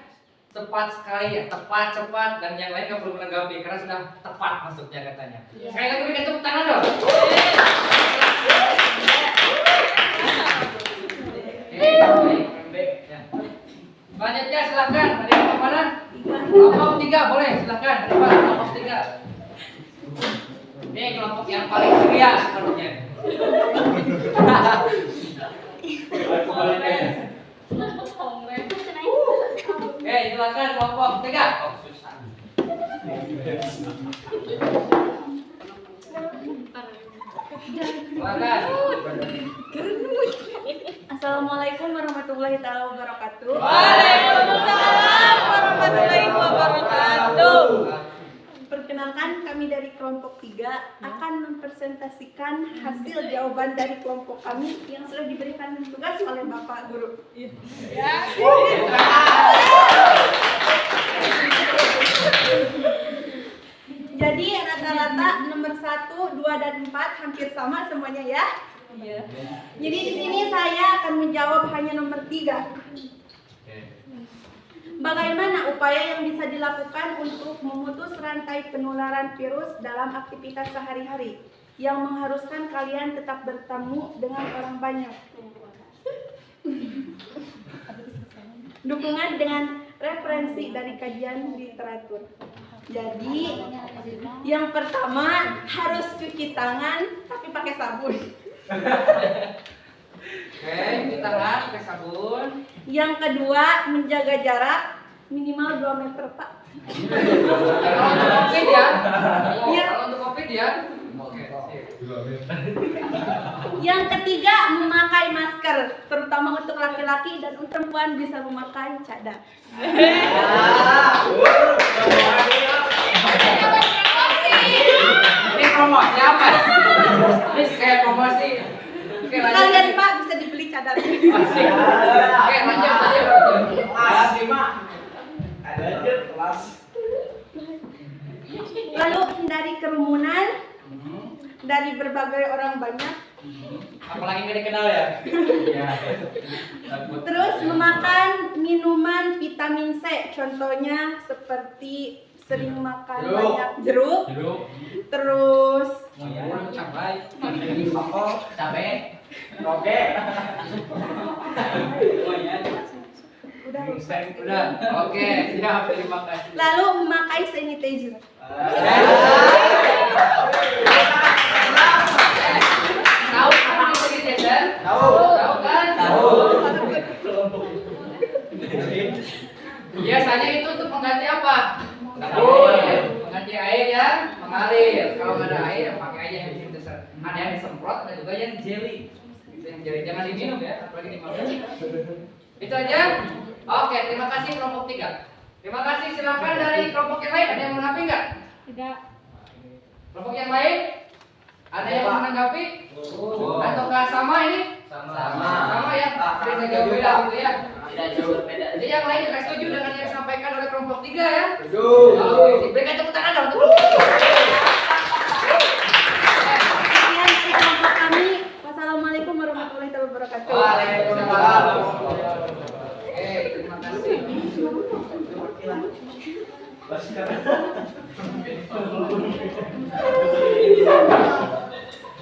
tepat sekali ya, tepat, cepat, dan yang lain nggak perlu menanggapi karena sudah tepat masuknya katanya. Sekali lagi berikan tepuk tangan dong. Selanjutnya silakan dari kelompok mana? Kelompok 3 boleh silakan. Kelompok 3. Ini kelompok yang paling ceria sepertinya. Silakan kelompok 3. Silakan. Assalamualaikum warahmatullahi wabarakatuh. Waalaikumsalam warahmatullahi wabarakatuh. Perkenalkan, kami dari kelompok 3 akan mempresentasikan hasil jawaban dari kelompok kami yang sudah diberikan tugas oleh Bapak Guru. Ya. Jadi rata-rata nomor 1, 2, dan 4 hampir sama semuanya ya. Iya. Jadi di sini saya akan menjawab hanya nomor 3. Bagaimana upaya yang bisa dilakukan untuk memutus rantai penularan virus dalam aktivitas sehari-hari yang mengharuskan kalian tetap bertemu dengan orang banyak? Dukungan dengan referensi dari kajian literatur. Jadi, yang pertama harus cuci tangan tapi pakai sabun. Oke, cuci tangan pakai sabun. Yang kedua, menjaga jarak minimal 2 meter, Pak. Kalau untuk COVID ya. Iya. Kalau untuk COVID ya. Oke, sip. Yang ketiga, memakai masker, terutama untuk laki-laki, dan untuk perempuan bisa memakai cadar. Ini promosi apa? Ini kayak promosi. Oke, lanjut. Kalian Pak bisa dibeli cadar. Asik. Oke, lanjut. Lalu hindari kerumunan dari berbagai orang banyak. Apalagi nggak dikenal ya? Iya. Terus memakan minuman vitamin C, contohnya seperti sering makan banyak jeruk. Terus Cabai. Udah. Oke, siap. Terima kasih. lalu memakai sanitizer. Tahu kan ini Jason? Tahu kan? Biasanya itu untuk mengganti apa? Mengganti air yang mengalir. Kalau nggak ada air, ya pakai aja yang disinteser. Ada yang disemprot, ada juga yang jelly. Itu yang jelly jangan diminum ya, apalagi dimakan. Itu aja. Oke, terima kasih kelompok 3. Terima kasih. Silakan dari kelompok yang lain. Ada yang menanggapi nggak? Tidak. Kelompok yang lain? Ada yang menanggapi? Ataukah sama ini? Sama ya? Tidak jauh beda gitu ya? Tidak jauh berbeda. Jadi yang lain juga setuju dengan yang disampaikan oleh kelompok 3 ya? Oke, berikan tepuk tangan dong. Sekian dari kelompok kami. Wassalamualaikum warahmatullahi wabarakatuh. Waalaikumsalam. Oke, terima kasih.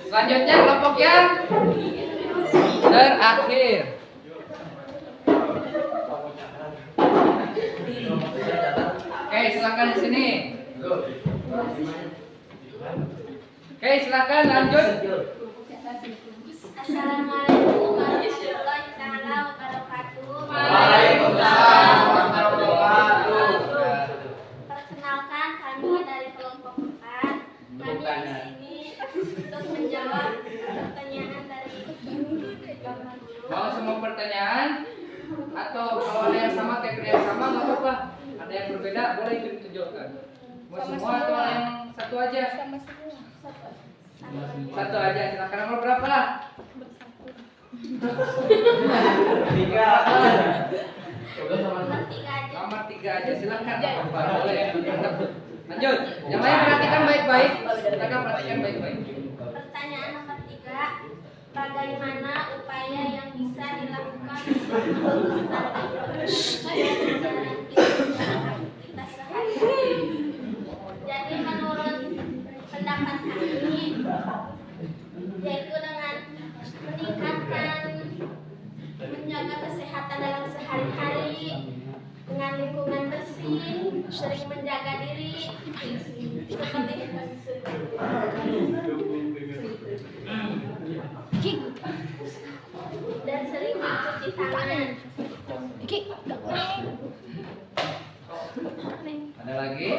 Selanjutnya kelompok yang terakhir. Oke, silakan di sini. Oke, silakan lanjut. Assalamualaikum warahmatullahi taala wabarakatuh. Waalaikumsalam warahmatullahi wabarakatuh. Perkenalkan, kami dari kelompok 4. Kami di sini untuk menjawab pertanyaan dari Bapak Guru. Mau semua pertanyaan atau kalau ada yang sama kayak yang sama nggak apa-apa. Ada yang berbeda boleh itu ditunjukkan. Mau semua atau yang satu aja? Satu aja. Silakan nomor berapa lah? 3. Nomor 3 aja. Silakan. Boleh. Lanjut. Yang lain perhatikan baik-baik. Silakan perhatikan baik-baik. Pertanyaan nomor 3. Bagaimana upaya yang bisa dilakukan untuk menjalankan aktivitas sehari-hari? Jadi menurut pendapat kami, yaitu dengan meningkatkan menjaga kesehatan dalam sehari-hari dengan lingkungan bersih, sering menjaga diri, seperti dan sering mencuci tangan. Ada lagi?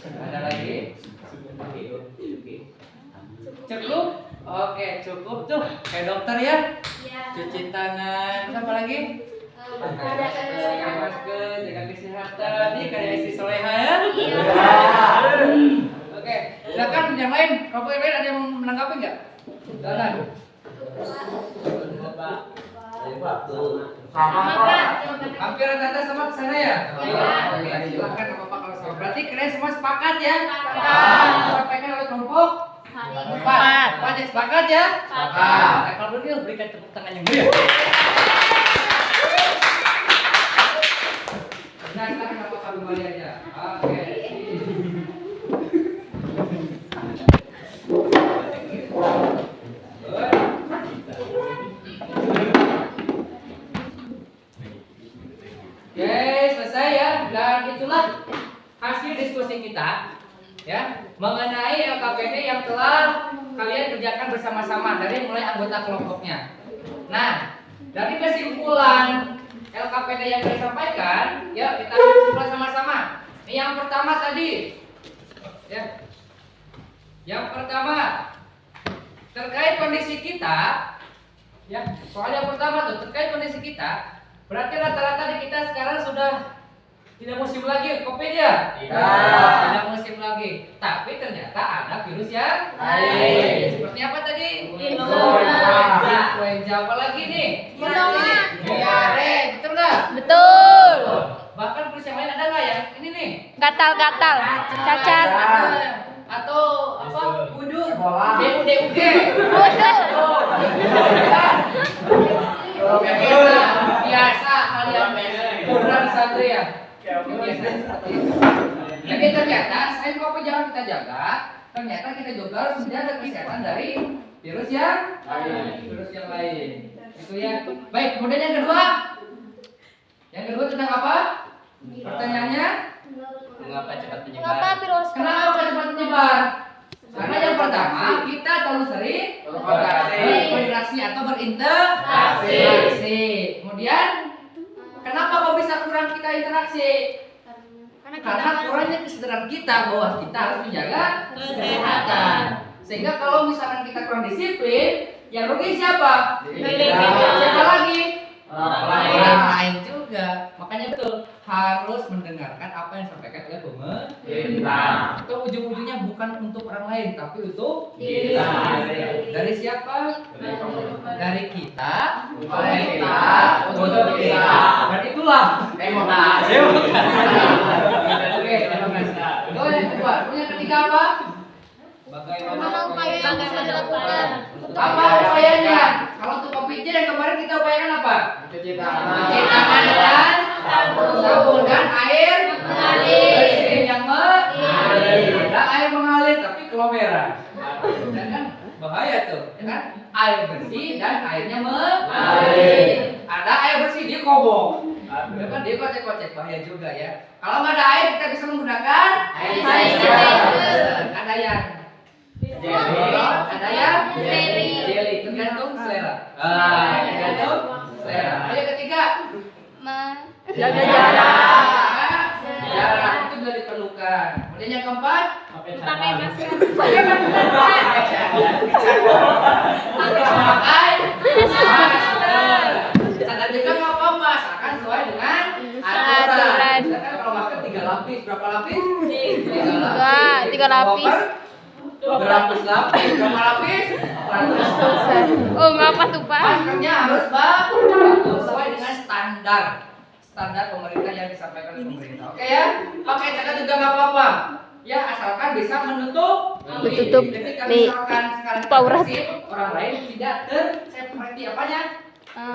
Ada lagi? Cukup? Oke, cukup tuh. Kayak dokter ya? Ya, Cuci tangan. Terus apa lagi? Pakai masker, jaga kesehatan. Ini kayak si Soleha ya? Oke, silakan yang lain. Kelompok yang lain ada yang menanggapi nggak? Silakan. sama Pak. Hampir rata-rata sama ke sana ya? Iya. Oke, silakan apa-apa kalau sama. Berarti kalian semua sepakat ya? Sepakat. Disampaikan oleh kelompok 4. 4 yang sepakat ya? Sepakat. Nah, kalau begitu berikan tepuk tangan yang meriah. Nah, sekarang kenapa kembali aja? Oke. Oke, selesai ya. Dan itulah hasil diskusi kita ya mengenai LKPD yang telah kalian kerjakan bersama-sama dari mulai anggota kelompoknya. Nah, dari kesimpulan LKPD yang disampaikan, ya kita kesimpulan sama-sama. Yang pertama tadi, ya. Yang pertama terkait kondisi kita, ya. Soal yang pertama tuh terkait kondisi kita, berarti rata-rata di kita sekarang sudah tidak musim lagi COVID ya? Tidak musim lagi. Tapi ternyata ada virus yang lain. Seperti apa tadi? Influenza. Apa lagi nih? Diare. Betul nggak? Betul. Bahkan virus yang lain ada nggak ya? Ini nih. Gatal-gatal, cacat. Atau apa? Buduk. DUG. Biasa kalian kurang di santri ya. Jadi ternyata selain COVID jangan kita jaga, ternyata kita juga harus menjaga kesehatan dari virus yang lain. Itu ya. Baik, kemudian yang kedua. Yang kedua tentang apa? Pertanyaannya? Mengapa cepat menyebar? Kenapa virus Kenapa cepat menyebar? Karena yang pertama kita terlalu sering berinteraksi atau berinteraksi. Kemudian kenapa kok bisa kurang kita interaksi? Karena kurangnya kesadaran kita bahwa kita harus menjaga kesehatan. Sehingga kalau misalkan kita kurang disiplin, yang rugi siapa? Siapa lagi? Orang lain juga. Makanya betul harus mendengarkan apa yang disampaikan oleh pemerintah. Itu ujung-ujungnya bukan untuk orang lain, tapi untuk kita. Dari siapa? Dari kita, pemerintah, untuk kita. Dan itulah demokrasi. Oke, terima kasih. Itu yang kedua. Yang ketiga apa? Bagaimana upaya yang bisa dilakukan? Apa upayanya? Kalau untuk COVID-nya yang kemarin kita upayakan apa? Cuci tangan dengan sabun dan air mengalir. Yang ada air mengalir tapi kelomeran. Dan kan bahaya tuh, ya kan? Air bersih dan airnya mengalir. Ada air bersih dia kobong. Ya kan dia kocek-kocek bahaya juga ya. Kalau nggak ada air kita bisa menggunakan air. Ada yang ada ya jelly tergantung selera. Tergantung selera. Yang ketiga Jaga jarak. Jarak itu sudah diperlukan. Kemudian yang keempat Pakai masker. pakai masker. Sadar juga nggak apa-apa, asalkan sesuai dengan aturan. Misalkan kalau masker 3 lapis, berapa lapis? 3 lapis. Berlapis, berapa lapis? 100. Oh, ngapa tuh, Pak? Maskernya harus sesuai dengan standar pemerintah yang disampaikan oleh pemerintah. Oke ya? Pakai jaket juga nggak apa-apa. Ya asalkan bisa menutup. Ketika misalkan sekarang kita paurat. bersih, orang lain tidak seperti apanya?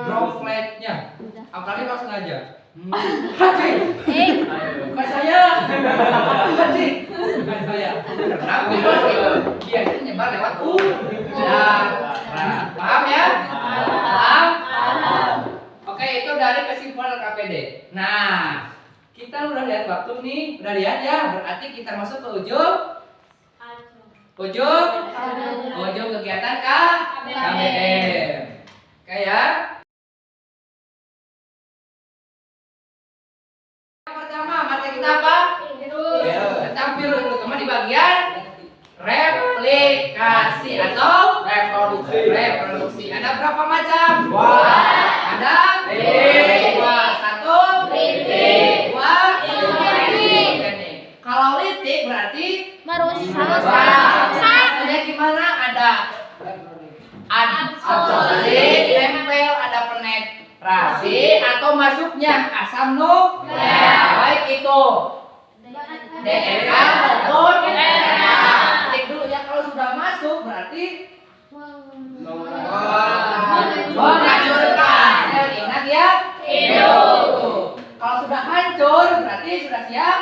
Dropletnya. Apalagi kalau sengaja. Haji, bukan saya. Haji, bukan saya. Kenapa virus itu biasanya nyebar lewat udara. Paham ya? Paham? Oke, itu dari kesimpulan LKPD. Nah, kita udah lihat waktu nih, udah lihat ya. Berarti kita masuk ke ujung kegiatan KBM. Oke ya. Kita apa? Tentang virus, terutama di bagian replikasi atau reproduksi. Ada berapa macam? Ada 2. 1 2 Kalau litik berarti maksudnya gimana? Ada absorpsi, nempel, ada penetrasi atau masuknya asam nukleik. Baik itu DRK maupun RA. Ketik dulu ya, kalau sudah masuk berarti menghancurkan. Ingat ya? Hidup. Kalau sudah hancur berarti sudah siap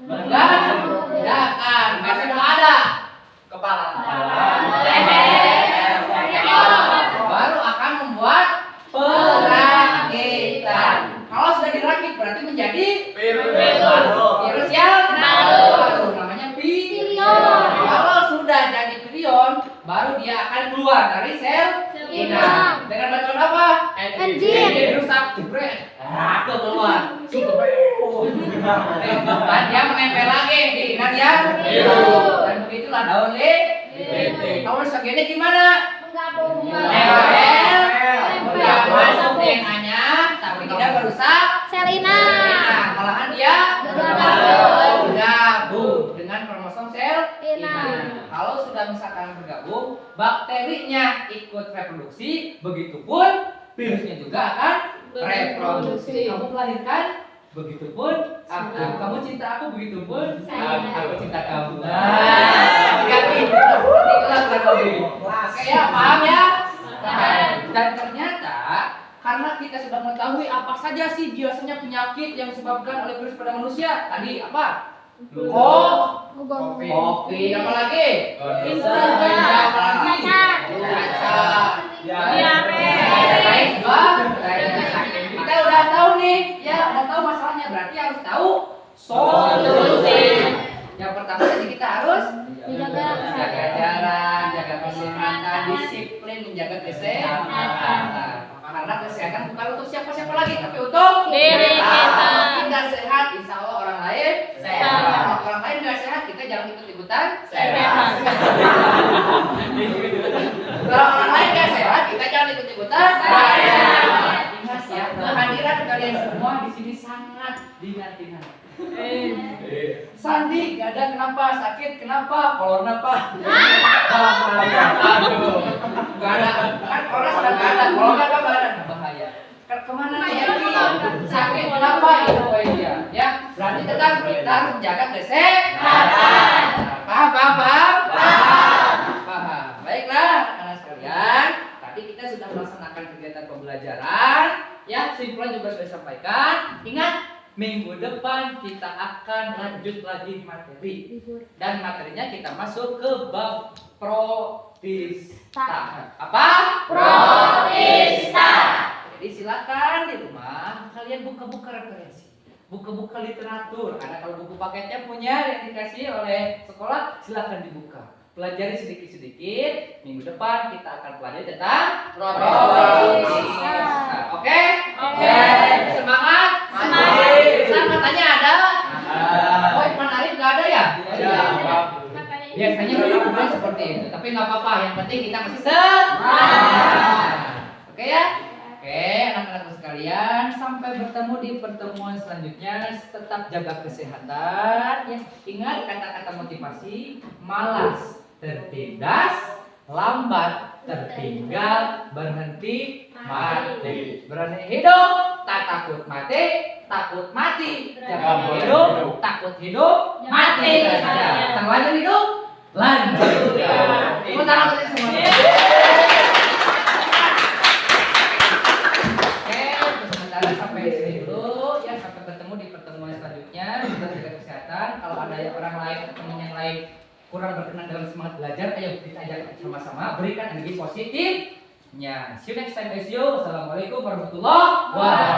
menggandakan. Masih sudah ada Kepala. leher, baru akan membuat perakitan. Kalau sudah dirakit berarti menjadi virus yang baru, namanya virion. Kalau sudah jadi virion, baru dia akan keluar dari sel inang. Dengan bantuan apa? Enzim. Rusak, jebret, keluar. Dan dia menempel lagi di inang yang hidup. Dan begitulah daun lilin. Kalau segini gimana? Dia masuk DNA-nya, tapi tidak merusak Sel inang. malahan dia bergabung dengan kromosom sel inang. Kalau sudah misalkan bergabung, bakterinya ikut reproduksi, begitupun virusnya juga akan reproduksi. Kamu melahirkan, begitupun aku. Kamu cinta aku, begitupun aku cinta kamu. Oke ya, paham ya? Dan ternyata karena kita sudah mengetahui apa saja sih biasanya penyakit yang disebabkan oleh virus pada manusia. Tadi apa? Kopi, apa lagi? Apa lagi? Cacar, kita udah tahu nih, ya udah tahu masalahnya, berarti harus tahu solusi. Yang pertama tadi kita harus jaga jarak, jaga kesehatan, disiplin menjaga kesehatan. Karena kesehatan bukan untuk siapa-siapa lagi, tapi untuk diri kita. Kita sehat, insya Allah orang lain sehat. Kalau orang lain nggak sehat, kita jangan ikut-ikutan sehat. Kalau orang lain nggak sehat, kita jangan ikut-ikutan sehat. Ingat ya, kehadiran kalian semua di sini sangat dinanti-nanti. Sandi, gak ada kenapa, sakit kenapa, kolor kenapa? Aduh, gak ada, kan kolor sudah gak ada, kolor kenapa gak ada, bahaya. Kemana nih sakit kenapa itu dia? Ya, berarti tetap kita harus menjaga kesehatan. Paham? Baiklah, anak-anak sekalian, tadi kita sudah melaksanakan kegiatan pembelajaran. Ya, simpulan juga sudah disampaikan. Ingat, minggu depan kita akan lanjut lagi materi. Dan materinya kita masuk ke bab protista. Apa? Protista. Jadi silakan di rumah kalian buka-buka referensi, buka-buka literatur. Karena kalau buku paketnya punya yang dikasih oleh sekolah, silakan dibuka. Pelajari sedikit-sedikit. Minggu depan kita akan pelajari tentang protista. Oke? Semangat? Matanya ada? Oh, Iman Arif nggak ada ya? Biasanya kita seperti itu, tapi nggak apa-apa. Yang penting kita masih semangat. Oke ya? Oke, anak-anak sekalian, sampai bertemu di pertemuan selanjutnya. Tetap jaga kesehatan. Ya, ingat kata-kata motivasi: malas tertindas, lambat tertinggal, berhenti mati. Berani hidup, tak takut mati, takut mati. Jangan hidup, takut hidup, mati saja. Terlanjur hidup, lanjut. Tepuk tangan untuk semuanya. Oke, sementara sampai sini dulu ya, sampai bertemu di pertemuan selanjutnya. Kita jaga kesehatan. Kalau ada orang lain atau teman yang lain kurang berkenan dalam semangat belajar, ayo kita ajak sama-sama berikan energi positifnya. See you next time guys. Assalamualaikum warahmatullahi wabarakatuh.